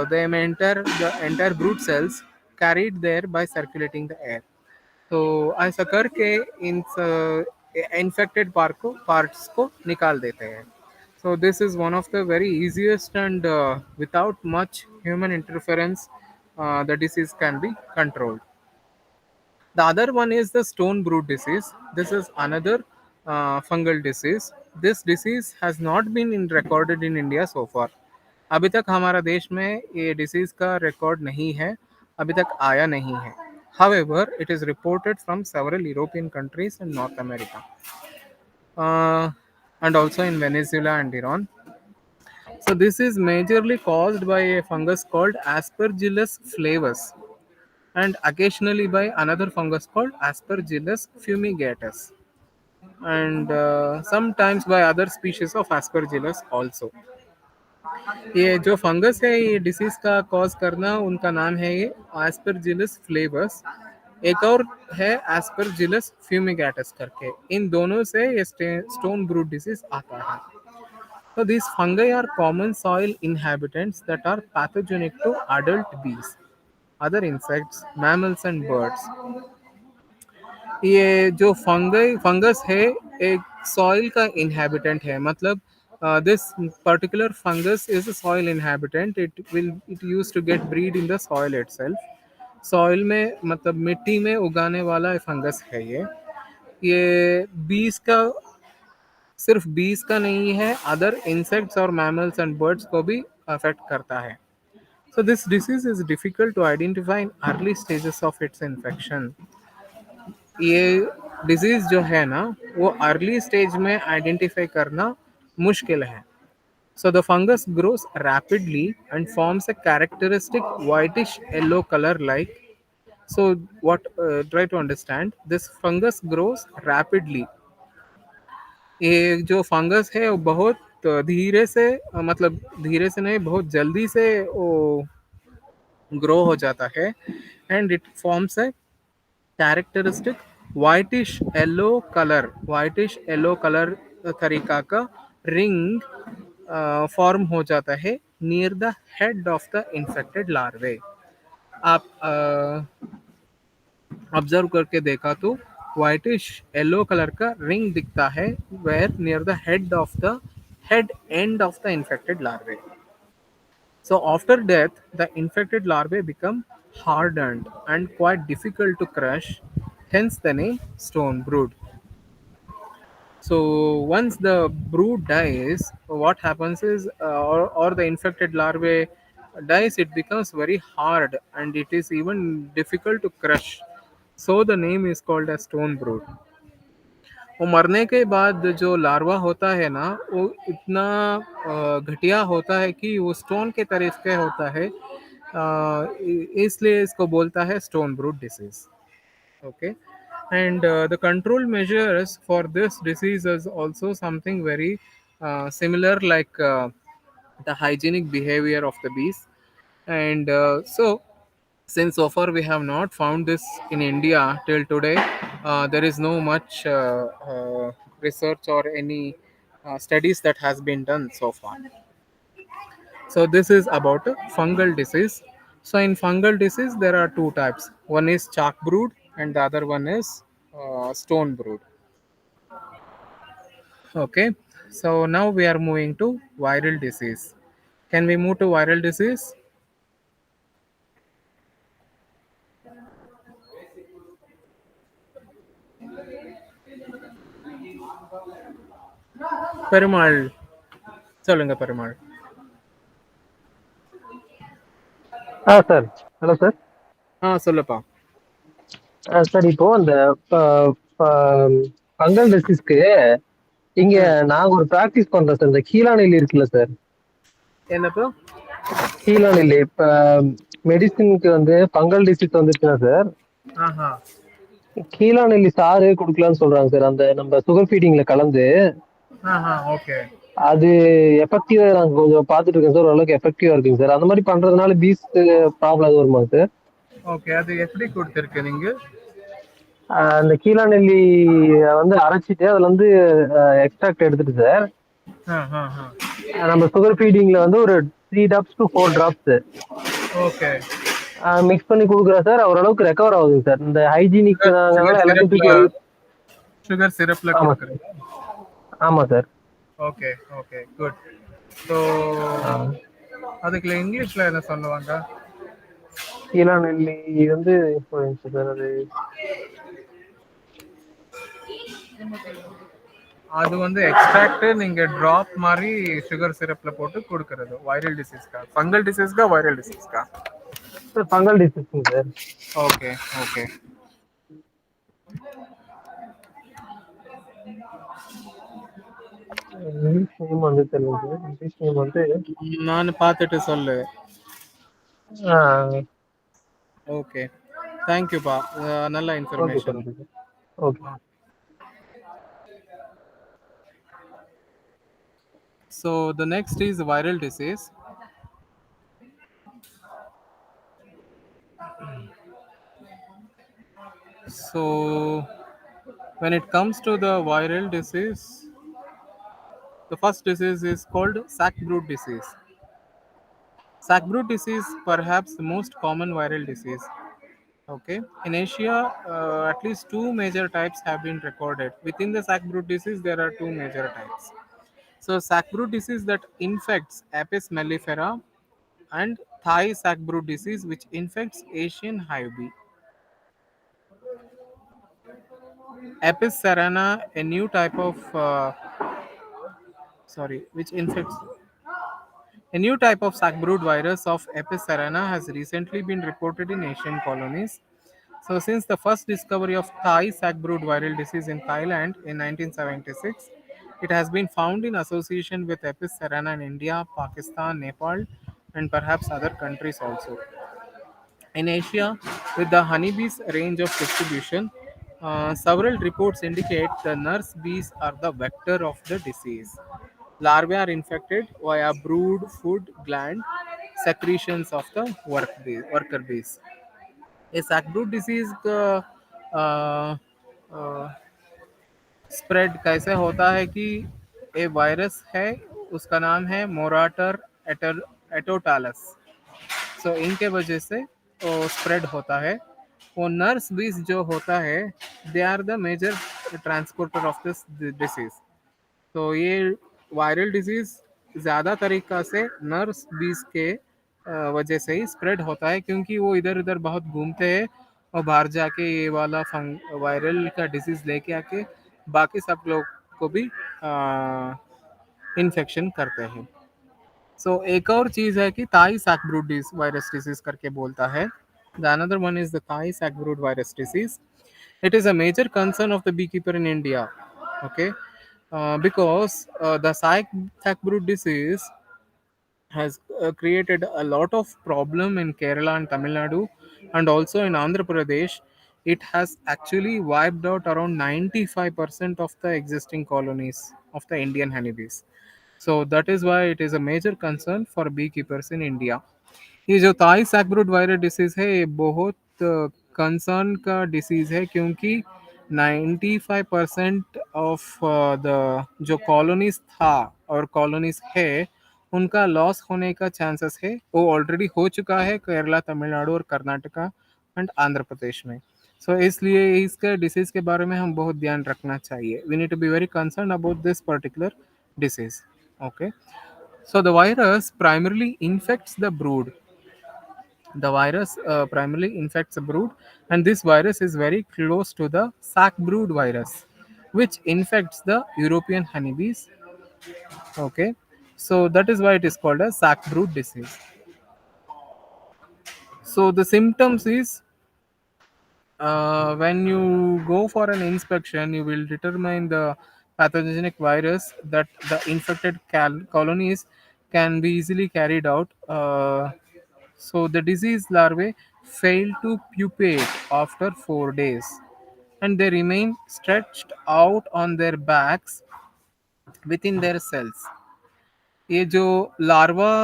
they enter the enter brood cells carried there by circulating the air. तो ऐसा करके इन इन्फेक्टेड पार्ट्स को निकाल देते हैं। So this is one of the very easiest and without much human interference, the disease can be controlled. The other one is the stone brood disease. This is another fungal disease. This disease has not been recorded in India so far. अभी तक हमारा देश में ये disease का record नहीं है, अभी तक आया नहीं है. However, it is reported from several European countries and North America, uh, and also in Venezuela and Iran. So this is majorly caused by a fungus called Aspergillus flavus, and occasionally by another fungus called Aspergillus fumigatus, and sometimes by other species of Aspergillus also. ये जो fungus है ये disease का cause करना, उनका नाम है ये एस्परजिलस फ्लेवस, एक और है एस्परजिलस फ्यूमिगेटस करके, इन दोनों से ये स्टोन ब्रूड डिसीज आता है. So these fungi are common soil inhabitants that are pathogenic to adult bees, other insects, mammals and birds. ये जो फंगस है एक सॉइल का इनहेबिटेंट है, मतलब this particular fungus is a soil inhabitant. It use to get breed in the soil itself. Soil में मतलब मिट्टी में उगाने वाला फंगस है ये बीज का, सिर्फ बीज का नहीं है, अदर इंसेक्ट्स और मैमल्स एंड बर्ड्स को भी अफेक्ट करता है. So this disease is difficult to identify in early stages of its infection. ये डिजीज जो है ना वो अर्ली स्टेज में आइडेंटिफाई करना मुश्किल है. So the fungus grows rapidly and forms a characteristic whitish yellow color like. So what try to understand, this fungus grows rapidly. ये जो फंगस है वो बहुत धीरे से मतलब धीरे से नहीं, बहुत जल्दी से वो ग्रो हो जाता है, and it forms a characteristic whitish yellow colour तरीका का रिंग फॉर्म हो जाता है near the head of the infected larvae. आप ऑब्जर्व करके देखा तो व्हाइटिश येलो कलर का रिंग दिखता है where near the head end of the infected larvae. So after death, the infected larvae become hardened and quite difficult to crush, hence the name stone brood. So once the brood dies, what happens is, or the infected larvae dies, it becomes very hard and it is even difficult to crush. So the name is called as stone brood. वो मरने के बाद जो larva होता है ना वो इतना घटिया होता है कि वो स्टोन के तरीके होता है, इसलिए इसको बोलता है stone brood disease. Okay, and the control measures for this disease is also something very similar like the hygienic behavior of the bees. And so since so far we have not found this in India till today, there is no much research or any studies that has been done so far. So this is about a fungal disease. So in fungal disease there are two types. One is chalk brood and the other one is stone brood. Okay. So now we are moving to viral disease. Can we move to viral disease? Perumal, சொல்லுங்க Perumal. Sir. Hello sir. சொல்லுப்பா. Sir இப்போ அந்த fungal டிசீஸ்க்கு இங்க ம். நாங்க ஒரு practice பண்றோம் sir. இந்த கீழாநெல்லி இருக்குல்ல சார், என்னப்போ? கீழாநெல்லி இப்ப மெடிசினுக்கு வந்து ஃபங்கல் டிசீஸ் வந்துச்சுன்னா சார், ஆஹா. கீழாநெல்லி சாறு கொடுக்கலாம்னு சொல்றாங்க சார். அந்த நம்ம சுகர் ஃபீடிங்ல கலந்து ஆஹா. ஓகே. அது எஃபெக்டிவா நாங்க கொஞ்சம் பார்த்துட்டு இருக்கோம் சார். ஓரளவுக்கு எஃபெக்டிவா இருக்குங்க சார். அந்த மாதிரி பண்றதுனால பீஸ் ப்ராப்ளம் எதுவும் வருமா சார்? ஓகே. அது எப்படி கொடுத்துருக்கு நீங்க? அந்த கீழாநெல்லி வந்து அரைச்சிட்டு அதுல வந்து எக்ஸ்ட்ராக்ட் எடுத்துட்டு சார், ஆஹா. நம்ம சுகர் ஃபீடிங்ல வந்து ஒரு 3 drops to 4 drops okay. Mix பண்ணி கொடுக்குறேன் சார். ஓரளவுக்கு ரெக்கவர் ஆகுதுங்க சார். இந்த ஹைஜீனிக் சுகர் சுகர் எல்லாத்தையும் சிரப்ல தூக்கி சுகர் சிரப்ல ஆமா சார். கொடுக்குறீங்க? ஆமா sir. Okay. Okay. Good. So அதுக்குள்ள இங்கிலீஷ்ல என்ன சொல்லுவாங்க? கீழாநெல்லி வந்து சார் அது அது வந்து எக்ஸ்ட்ராக்ட் நீங்க டிராப் மாதிரி சுகர் சிரப்ல போட்டு கொடுக்கறது வைரல் டிசீஸ்க்கா, ஃபங்கல் டிசீஸ்க்கா, வைரல் டிசீஸ்க்கா? ஃபங்கல் டிசீஸ்ங்க sir. Okay. Okay. English name வந்து தெரியல சார். இங்கிலீஷ் நேம் வந்து நான் பார்த்துட்டு சொல்லு. ஓகே. தேங்க்யூப்பா, நல்ல okay sir. Information. Okay sir. Okay. So the next is viral disease. So when it comes to the viral disease, the first disease is called sackbrood disease. Sackbrood disease, perhaps the most common viral disease. Okay, in Asia, at least two major types have been recorded. Within the sackbrood disease, there are two major types. So, sackbrood disease that infects Apis mellifera, and Thai sackbrood disease, which infects Asian hive bee. Apis cerana, a new type of which infects a new type of sackbrood virus of Apis cerana has recently been reported in Asian colonies. So, since the first discovery of Thai sackbrood viral disease in Thailand in 1976, it has been found in association with Apis cerana in India, Pakistan, Nepal, and perhaps other countries also. In Asia, with the honeybees range of distribution, several reports indicate the nurse bees are the vector of the disease. Larvae are infected via brood food gland secretions of the worker bees. ये sacbrood disease का spread कैसे होता है कि ये virus है, उसका नाम है मोराटर एटोटालस. सो इनके वजह से वो स्प्रेड होता है. वो नर्स बीस जो होता है, they are the major transporter of this disease. तो ये वायरल डिजीज ज़्यादा तरीका से नर्स बीस के वजह से ही स्प्रेड होता है, क्योंकि वो इधर उधर बहुत घूमते हैं और बाहर जाके ये वाला वायरल का डिजीज लेके आके बाकी सब लोग को भी इन्फेक्शन करते हैं. सो एक और चीज़ है कि ताई सैकब्रूड वायरस डिसीज करके बोलता है. The another one is the Thai sacbrood virus disease. It is a major concern of the beekeeper in India. Okay, because the sackbrood disease has created a lot of problem in Kerala and Tamil Nadu, and also in Andhra Pradesh. It has actually wiped out around 95% of the existing colonies of the Indian honeybees. So that is why it is a major concern for beekeepers in India. ये जो ताई sacbrood virus disease है, ये बहुत concern का disease है, क्योंकि 95% of the जो कॉलोनीज था और कॉलोनीज है, उनका लॉस होने का चांसेस है, वो ऑलरेडी हो चुका है केरला, तमिलनाडु और कर्नाटका एंड आंध्र प्रदेश में. सो इसलिए इसके डिसीज के बारे में हम बहुत ध्यान रखना चाहिए. We need to be very concern about this particular disease. Okay, so the virus primarily infects the brood. The virus primarily infects a brood, and this virus is very close to the sac brood virus. which infects the European honeybees. Okay, so that is why it is called a sackbrood disease. So the symptoms is, when you go for an inspection, you will determine the pathogenic virus that the infected colonies can be easily carried out. So the disease larvae fail to pupate after 4 days, and they remain stretched out on their backs within their cells. ये जो larva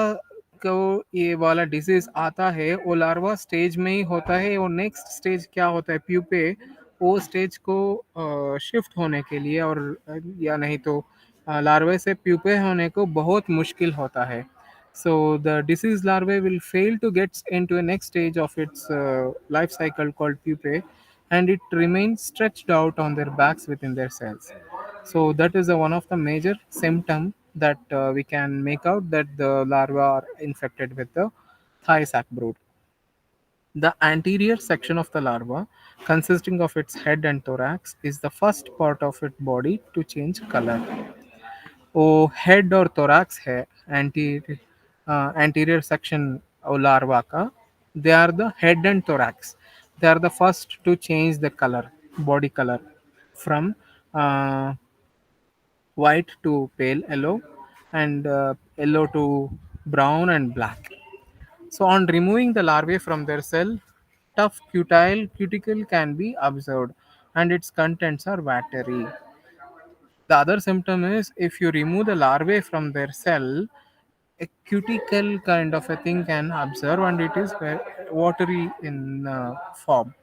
को ये वाला disease आता है, वो larva stage में ही होता है, और नेक्स्ट स्टेज क्या होता है, प्यूपे, वो स्टेज को शिफ्ट होने के लिए, और या नहीं तो लार्वे से प्यूपे होने को बहुत मुश्किल होता है. So the disease larvae will fail to get into a next stage of its life cycle called pupae, and it remains stretched out on their backs within their cells. So that is one of the major symptom that we can make out that the larvae are infected with the thigh sac brood. The anterior section of the larva, consisting of its head and thorax, is the first part of its body to change color. वो head और thorax है, anterior section of larva का, they are the head and thorax. They are the first to change the color, body color, from uh, white to pale yellow, and yellow to brown and black. So on removing the larvae from their cell, tough cuticle can be observed, and its contents are watery. The other symptom is, if you remove the larvae from their cell, a cuticle kind of a thing can observe, and it is watery in form.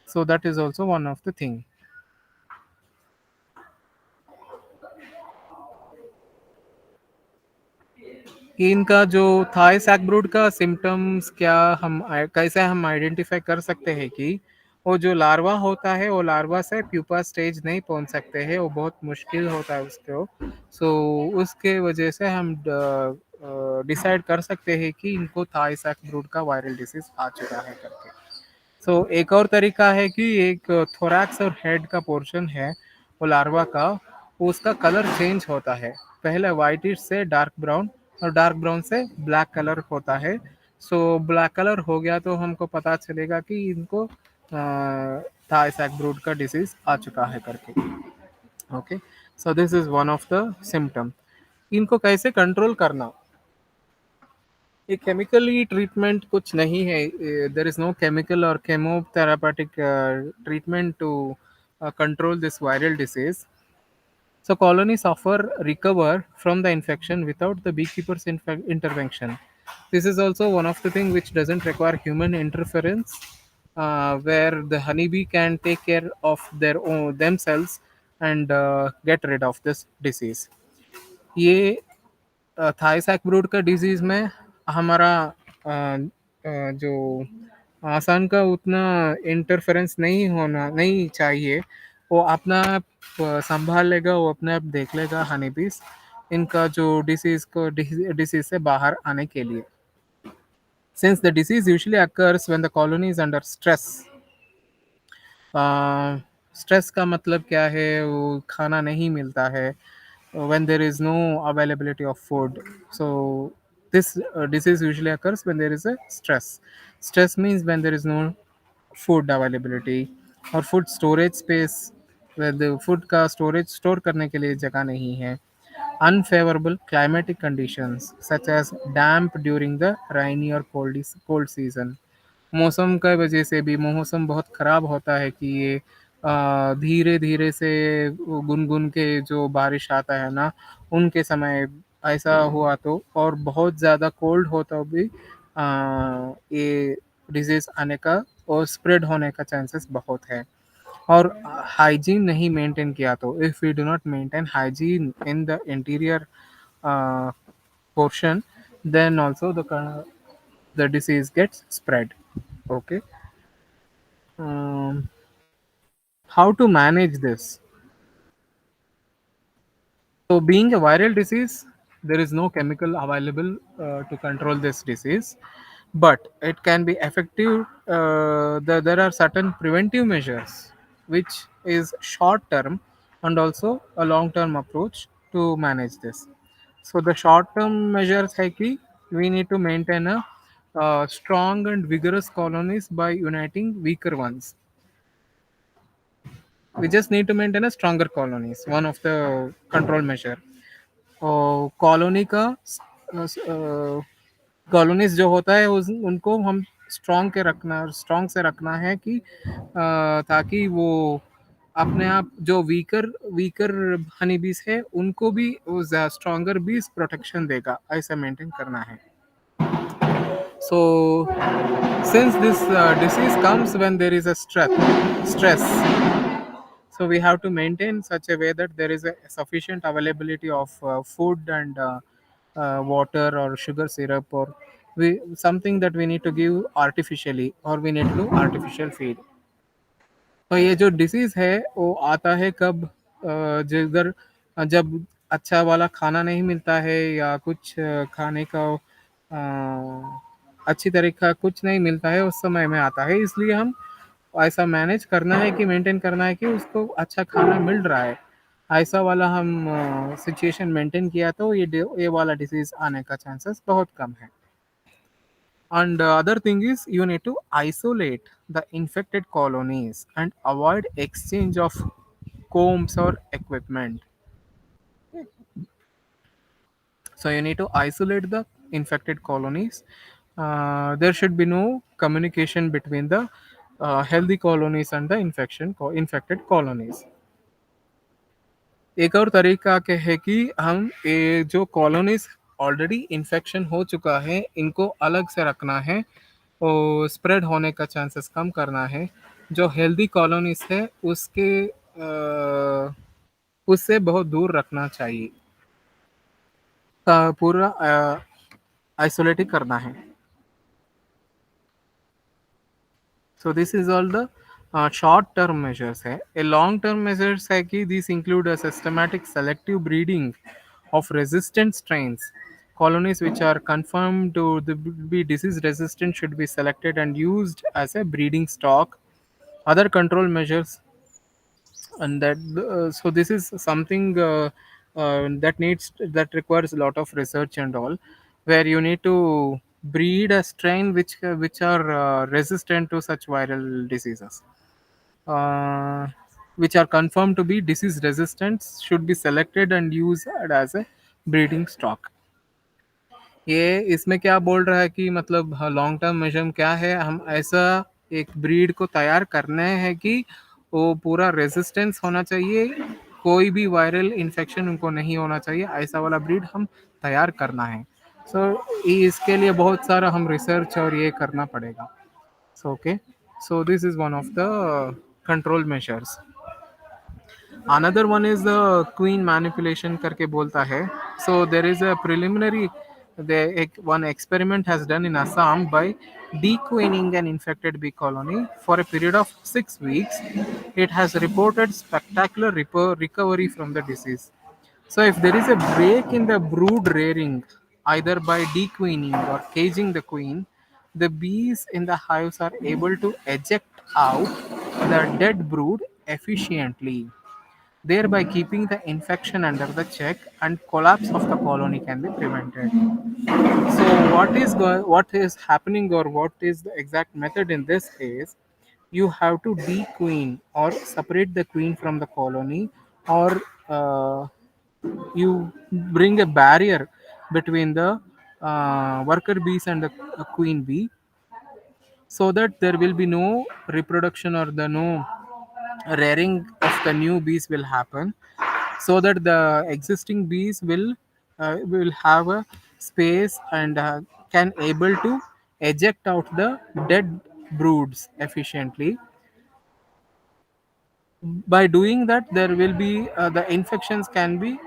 So that is also one of the thing. इनका जो Thai sac brood का symptoms क्या, हम कैसे हम identify कर सकते हैं कि वो जो लार्वा होता है, वो लार्वा से प्यूपा स्टेज नहीं पहुंच सकते हैं, वो बहुत मुश्किल होता है उसको. सो उसके वजह से हम डिसाइड कर सकते हैं कि इनको थाई सैक ब्रूड का वायरल डिसीज आ चुका है करके. सो एक और तरीका है कि एक थोरैक्स और हेड का पोर्शन है वो लार्वा का, उसका कलर चेंज होता है. पहले वाइटिश से डार्क ब्राउन, और डार्क ब्राउन से ब्लैक कलर होता है. सो ब्लैक कलर हो गया तो हमको पता चलेगा कि इनको थाई सैक ब्रूड का डिसीज आ चुका है करके. Okay, so this is one of the symptom. इनको कैसे कंट्रोल करना, ये केमिकली ट्रीटमेंट कुछ नहीं है. देर इज नो केमिकल और chemotherapeutic treatment to control this viral disease. So colonies offer recover from the infection without the beekeeper's intervention. This is also one of the things which doesn't require human interference, where the honeybee can take care of their own themselves and get rid of this disease. ये Thai sac brood का disease में हमारा जो आसान का उतना interference नहीं होना नहीं चाहिए. वो अपना आप संभाल लेगा, वो अपने आप देख लेगा हनी बीस इनका जो डिसीज से बाहर आने के लिए. Since the disease usually occurs when the colony is under stress. Stress का मतलब क्या है, वो खाना नहीं मिलता है, when there is no availability of food. So this disease usually occurs when there is a stress. Stress means when there is no food availability or food storage space, where the food का storage store करने के लिए जगह नहीं है. Unfavorable climatic conditions such as damp during the rainy or cold season. मौसम का वजह से भी मौसम बहुत ख़राब होता है कि ये धीरे धीरे से गुनगुन के जो बारिश आता है ना, उनके समय ऐसा हुआ तो, और बहुत ज़्यादा कोल्ड हो तो भी ये डिजीज़ आने का और स्प्रेड होने का चांसेस बहुत है. और हाइजीन नहीं मेंटेन किया तो, if we do not maintain hygiene in the interior portion, then also the disease gets spread. Okay. How to manage this? So being a viral disease, there is no chemical available to control this disease, but it can be effective. There are certain preventive measures which is short term and also a long term approach to manage this. So the short term measures है कि we need to maintain a strong and vigorous colonies by uniting weaker ones. We just need to maintain a stronger colonies, one of the control measure. Colony का colonies जो होता है उनको हम strong से रखना है कि ताकि वो अपने आप जो वीकर वीकर हनी बीस है उनको भी स्ट्रॉन्गर बीस प्रोटेक्शन देगा, ऐसा मेंटेन करना है. So since this disease comes when there is a stress, so we have to maintain such a way that there is a sufficient availability of food and water or sugar syrup, or something that we need to give artificially, or we need to do artificial feed. तो ये जो disease है वो आता है कब, जिधर जब अच्छा वाला खाना नहीं मिलता है या कुछ खाने का अच्छी तरीके का कुछ नहीं मिलता है, उस समय में आता है. इसलिए हम ऐसा मैनेज करना है कि मेंटेन करना है कि उसको अच्छा खाना मिल रहा है. ऐसा वाला हम सिचुएशन मेंटेन किया तो ये वाला डिसीज आने का चांसेस बहुत कम है. And other thing is you need to isolate the infected colonies and avoid exchange of combs or equipment. So you need to isolate the infected colonies. There should be no communication between the healthy colonies and the infected colonies. एक और तरीका के है कि हम ये जो colonies already infection हो चुका है इनको अलग से रखना है और स्प्रेड होने का चांसेस कम करना है. जो हेल्दी कॉलोनीज है उससे बहुत दूर रखना चाहिए, पूरा आइसोलेट करना है. So this is all the short term measures है. A long term measures है कि these include a systematic selective breeding of resistant strains. Colonies which are confirmed to be disease resistant should be selected and used as a breeding stock. Other control measures, and that so this is something that requires a lot of research and all, where you need to breed a strain which are resistant to such viral diseases, uh, which are confirmed to be disease resistant, should be selected and used as a breeding stock. ये इसमें क्या बोल रहा है कि मतलब long term major क्या है, हम ऐसा एक ब्रीड को तैयार करने हैं कि वो पूरा रेजिस्टेंस होना चाहिए, कोई भी वायरल इन्फेक्शन उनको नहीं होना चाहिए, ऐसा वाला ब्रीड हम तैयार करना है. सो इसके लिए बहुत सारा हम रिसर्च और ये करना पड़ेगा. So okay, so this is one of the control measures. Another one is the queen manipulation करके बोलता है. So there is a preliminary one experiment has done in Assam by dequeening an infected bee colony for a period of 6 weeks. It has reported spectacular recovery from the disease. So if there is a break in the brood rearing, either by dequeening or caging the queen, the bees in the hives are able to eject out the dead brood efficiently, thereby keeping the infection under the check, and collapse of the colony can be prevented. So what is happening, or what is the exact method in this is, you have to dequeen or separate the queen from the colony, or you bring a barrier between the worker bees and the queen bee, so that there will be no reproduction or the no rearing of the new bees will happen, so that the existing bees will have a space and can able to eject out the dead broods efficiently. By doing that, there will be the uh, infection can be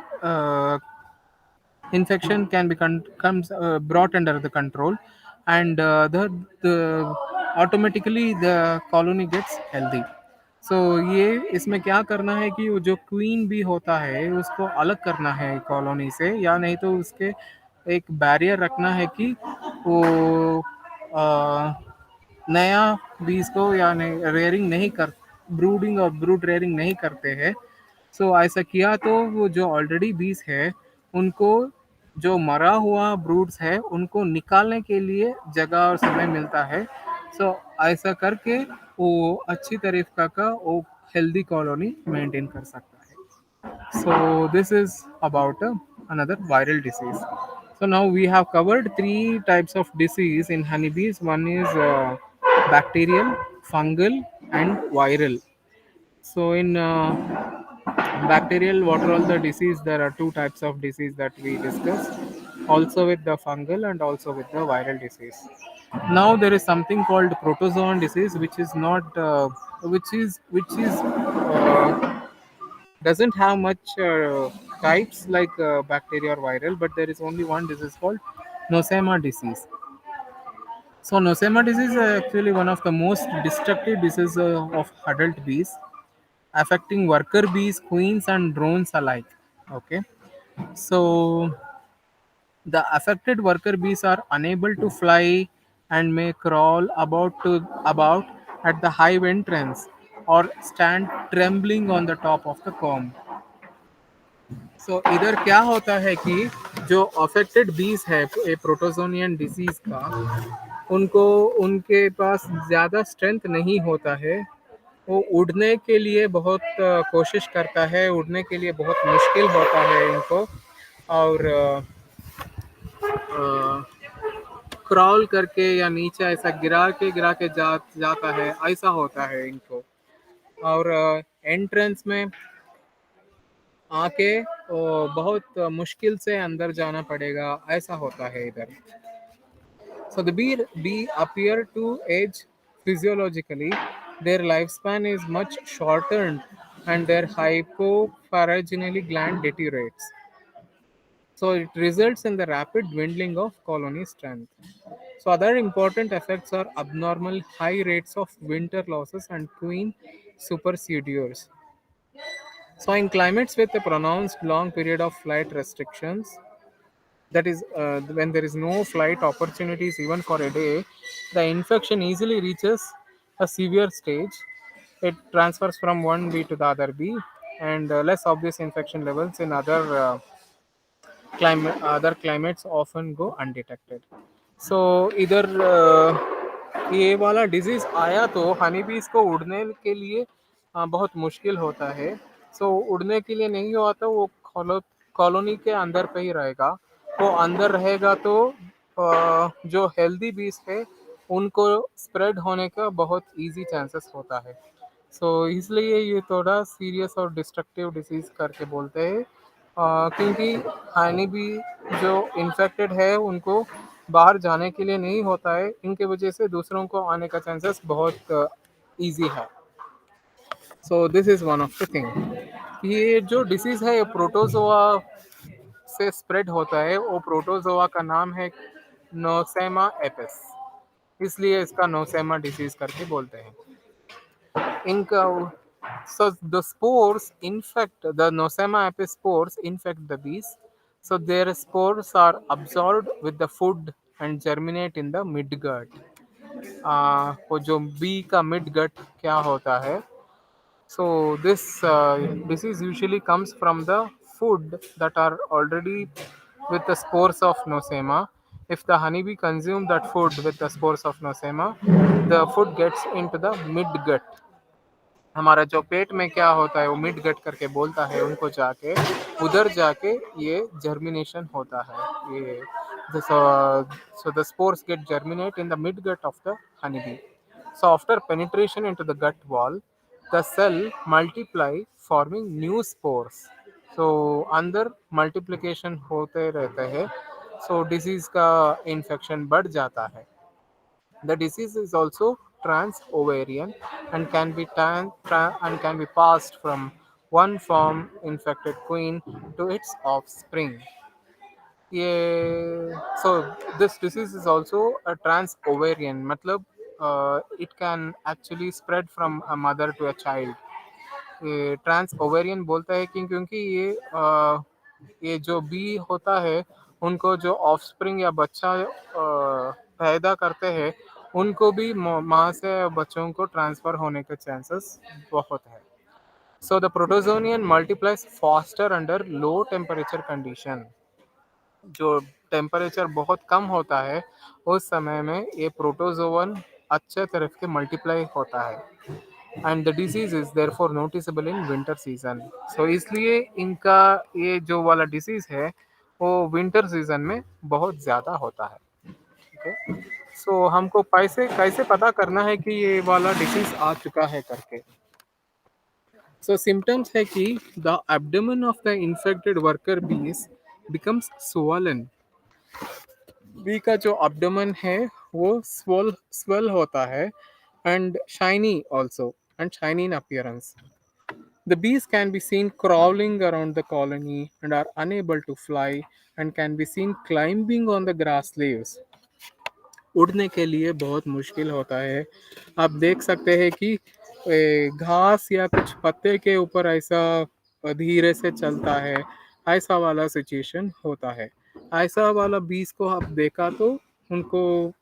comes brought under the control, and the automatically the colony gets healthy. सो ये इसमें क्या करना है कि वो जो queen B होता है उसको अलग करना है कॉलोनी से, या नहीं तो उसके एक बैरियर रखना है कि वो नया बीज को या नहीं रेयरिंग नहीं कर ब्रूडिंग और ब्रूड रेयरिंग नहीं करते हैं, सो ऐसा किया तो वो जो ऑलरेडी बीज है उनको, जो मरा हुआ ब्रूड्स है उनको निकालने के लिए जगह और समय मिलता है। सो ऐसा करके वो अच्छी तरीका का वो हेल्दी कॉलोनी मेंटेन कर सकता है। So this is about another viral disease. So now we have covered three types of disease in honeybees. One is bacterial, fungal, and viral. So in bacterial, what are all the disease? There are two types of disease that we discussed. Also with the fungal and also with the viral disease. Now there is something called protozoan disease, which is not, doesn't have much types like bacteria or viral, but there is only one disease called nosema disease. So nosema disease is actually one of the most destructive diseases of adult bees, affecting worker bees, queens, and drones alike. Okay, so the affected worker bees are unable to fly and may crawl about at the hive entrance or stand trembling on the top of the comb. सो इधर क्या होता है कि जो affected बीज है प्रोटोजोनियन disease का, उनको उनके पास ज़्यादा स्ट्रेंथ नहीं होता है। वो उड़ने के लिए बहुत कोशिश करता है, उड़ने के लिए बहुत मुश्किल होता है इनको, और क्रॉल करके या नीचे ऐसा गिरा के जाता है, ऐसा होता है इनको। और एंट्रेंस में आके बहुत मुश्किल से अंदर जाना पड़ेगा, ऐसा होता है इधर। So the bee appear to age physiologically. Their lifespan is much shortened and their hypopharyngely gland deteriorates. So it results in the rapid dwindling of colony strength. So other important effects are abnormal high rates of winter losses and queen supersedures. So in climates with a pronounced long period of flight restrictions, that is when there is no flight opportunities even for a day, the infection easily reaches a severe stage. It transfers from one bee to the other bee, and less obvious infection levels in other climates often go undetected. So इधर ये वाला disease आया तो हनी बीज को उड़ने के लिए बहुत मुश्किल होता है। सो उड़ने के लिए नहीं हुआ तो वो कॉलोनी के अंदर पे ही रहेगा। वो अंदर रहेगा तो जो हेल्दी बीज है उनको स्प्रेड होने का बहुत इजी चांसेस होता है। सो इसलिए ये थोड़ा सीरियस और डिस्ट्रक्टिव डिसीज करके बोलते हैं, क्योंकि हानि भी जो इन्फेक्टेड है उनको बाहर जाने के लिए नहीं होता है, इनके वजह से दूसरों को आने का चांसेस बहुत इजी है। So this is one of the thing. ये जो डिसीज़ है ये प्रोटोजोआ से स्प्रेड होता है। वो प्रोटोजोआ का नाम है नोसेमा एपिस, इसलिए इसका नोसेमा डिसीज करके बोलते हैं। इनका so the spores infect the nosema apis spores infect the bees, so their spores are absorbed with the food and germinate in the midgut. वो जो बी का midgut क्या होता है, so this disease usually comes from the food that are already with the spores of nosema. If the honeybee consume that food with the spores of nosema, the food gets into the midgut. हमारा जो पेट में क्या होता है वो mid gut करके बोलता है, उनको जाके उधर जाके ये जर्मिनेशन होता है। ये so the spores get germinate in the midgut of the honeybee. So after penetration into the gut wall, the cell multiply forming new spores. So अंदर मल्टीप्लिकेशन होते रहते हैं, so डिसीज का इन्फेक्शन बढ़ जाता है। The disease is also trans-ovarian and can be passed from one farm infected queen to its offspring. So this disease is also a trans-ovarian. मतलब it can actually spread from a mother to a child. ये trans ovarian बोलता है कि क्योंकि ये जो B होता है उनको जो ऑफस्प्रिंग या बच्चा पैदा करते हैं उनको भी माँ से बच्चों को ट्रांसफ़र होने के चांसेस बहुत है। So the protozoan multiplies faster under low temperature condition. जो टेम्परेचर बहुत कम होता है उस समय में ये प्रोटोजोवन अच्छे तरह के मल्टीप्लाई होता है and the disease is therefore noticeable in winter season. So इसलिए इनका ये जो वाला डिसीज है वो विंटर सीजन में बहुत ज़्यादा होता है. ओके. सो हमको पैसे कैसे पता करना है कि ये वाला डिसीज आ चुका है करके. सो सिम्टम्स है कि the abdomen of the infected worker bees becomes swollen. Bee का जो abdomen है वो swell होता है and shiny also and shiny in appearance. The bees can be seen crawling around the colony and are unable to fly and can be seen climbing on the grass leaves. उड़ने के लिए बहुत मुश्किल होता है. आप देख सकते हैं कि घास या कुछ पत्ते के ऊपर ऐसा धीरे से चलता है, ऐसा वाला सिचुएशन होता है. ऐसा वाला बीज को आप देखा तो उनको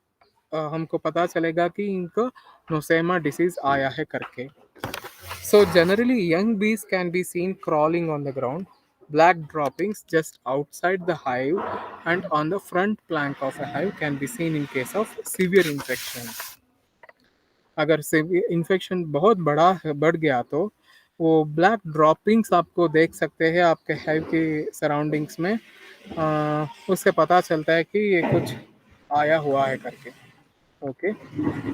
हमको पता चलेगा कि इनको नोसेमा डिसीज आया है करके. So generally, young bees can be seen crawling on the ground, black droppings just outside the hive, and on the front plank of a hive can be seen in case of severe infection. अगर infection बहुत बड़ा बढ़ गया तो वो black droppings आपको देख सकते हैं आपके हाइव की सराउंडिंग्स में. उससे पता चलता है कि ये कुछ आया हुआ है करके. Okay.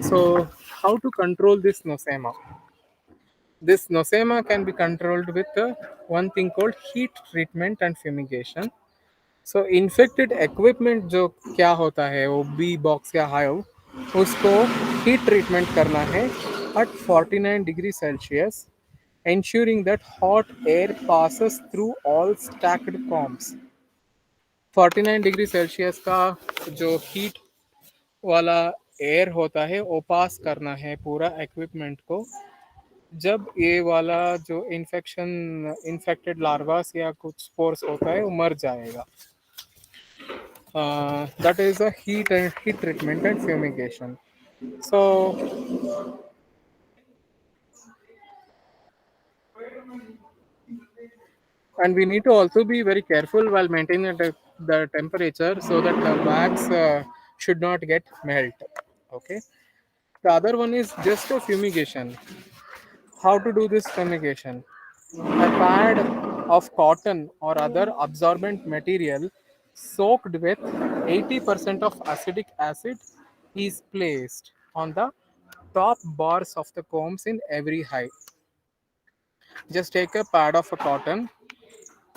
So how to control this nosema. This nosema can be controlled with one thing called heat treatment and fumigation. So infected equipment जो क्या होता है वो बी बॉक्स या हाइव उसको हीट ट्रीटमेंट करना है at 49 degree Celsius, ensuring that hot air passes through all stacked combs. 49 degree Celsius का जो हीट वाला एयर होता है वो पास करना है पूरा इक्विपमेंट को. जब ये वाला जो इन्फेक्टेड लार्वास या कुछ स्पोर्स होता है वो मर जाएगा. That is a heat treatment and fumigation. So and we need to also be very careful while maintaining the temperature so that the wax should not get melt. Okay. The other one is just a fumigation. How to do this fumigation? A pad of cotton or other absorbent material soaked with 80% of acetic acid is placed on the top bars of the combs in every hive. Just take a pad of a cotton,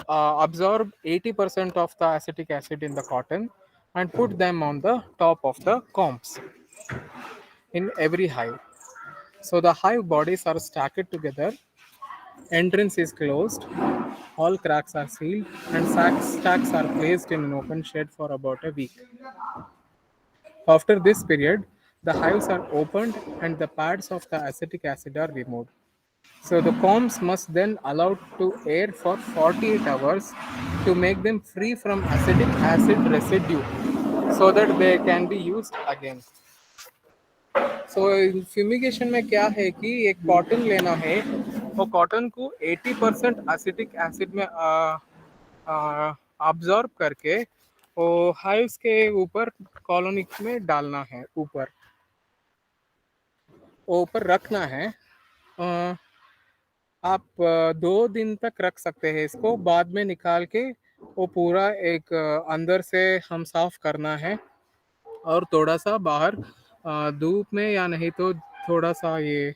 absorb 80% of the acetic acid in the cotton and put them on the top of the combs in every hive. So the hive bodies are stacked together, entrance is closed, all cracks are sealed, and stacks are placed in an open shed for about a week. After this period, the hives are opened and the pads of the acetic acid are removed. So the combs must then allowed to air for 48 hours to make them free from acetic acid residue so that they can be used again. So fumigation में क्या है कि एक cotton लेना है, वो cotton को 80% acetic acid में अब्जॉर्ब करके वो हाइव्स के ऊपर कॉलोनी में डालना है, ऊपर रखना है. आप 2 दिन तक रख सकते हैं इसको. बाद में निकाल के वो पूरा एक अंदर से हम साफ करना है और थोड़ा सा बाहर धूप में या नहीं तो थोड़ा सा ये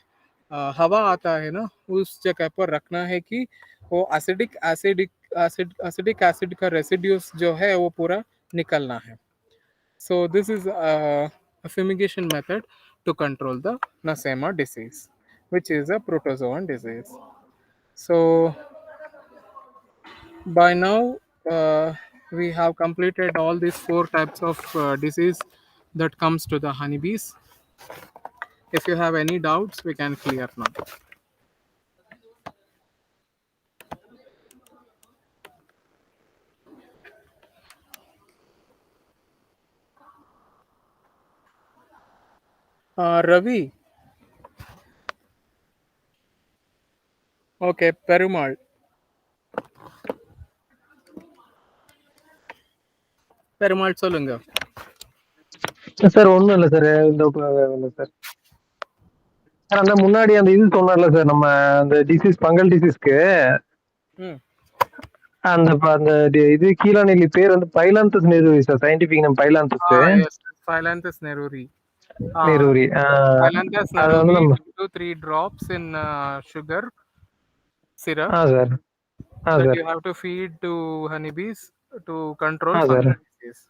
हवा आता है ना उस जगह पर रखना है कि वो एसिडिक एसिड का रेसिड्यूस जो है वो पूरा निकलना है. So this is fumigation method to control the Nosema disease, which is a protozoan disease. So by now we have completed all these 4 types of disease that comes to the honeybees. If you have any doubts we can clear now. Ravi, okay, Perumal. Perumal சொல்லுங்க. Sir ஒண்ணும் இல்ல sir. இந்த இல்ல sir. Sir அந்த முன்னாடி அந்த இது சொன்னார்ல சார், நம்ம அந்த டிசீஸ் ஃபங்கல் டிசீஸ்க்கு ம். அந்த அந்த இது கீழாநெல்லி பேர் வந்து பைலாந்தஸ் நெருரி சார். சயின்டிபிக் நேம் பைலாந்தஸ் எஸ், Phyllanthus neruri. நெருரி. Phyllanthus அது வந்து neruri, நம்ம 2 to 3 drops in sugar syrup sir that sir you have to feed to honeybees to control sir fungal disease.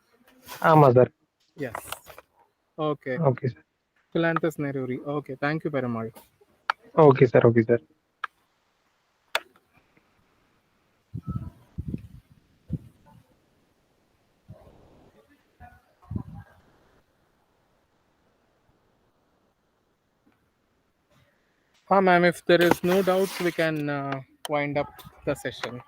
ஆமா sir. Yes. Okay. Okay sir. Phyllanthus neruri. Okay. Thank you, Perumal. Okay sir. Okay sir. Ma'am, if there is no doubts, we can wind up the session.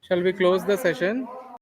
Shall we close the session?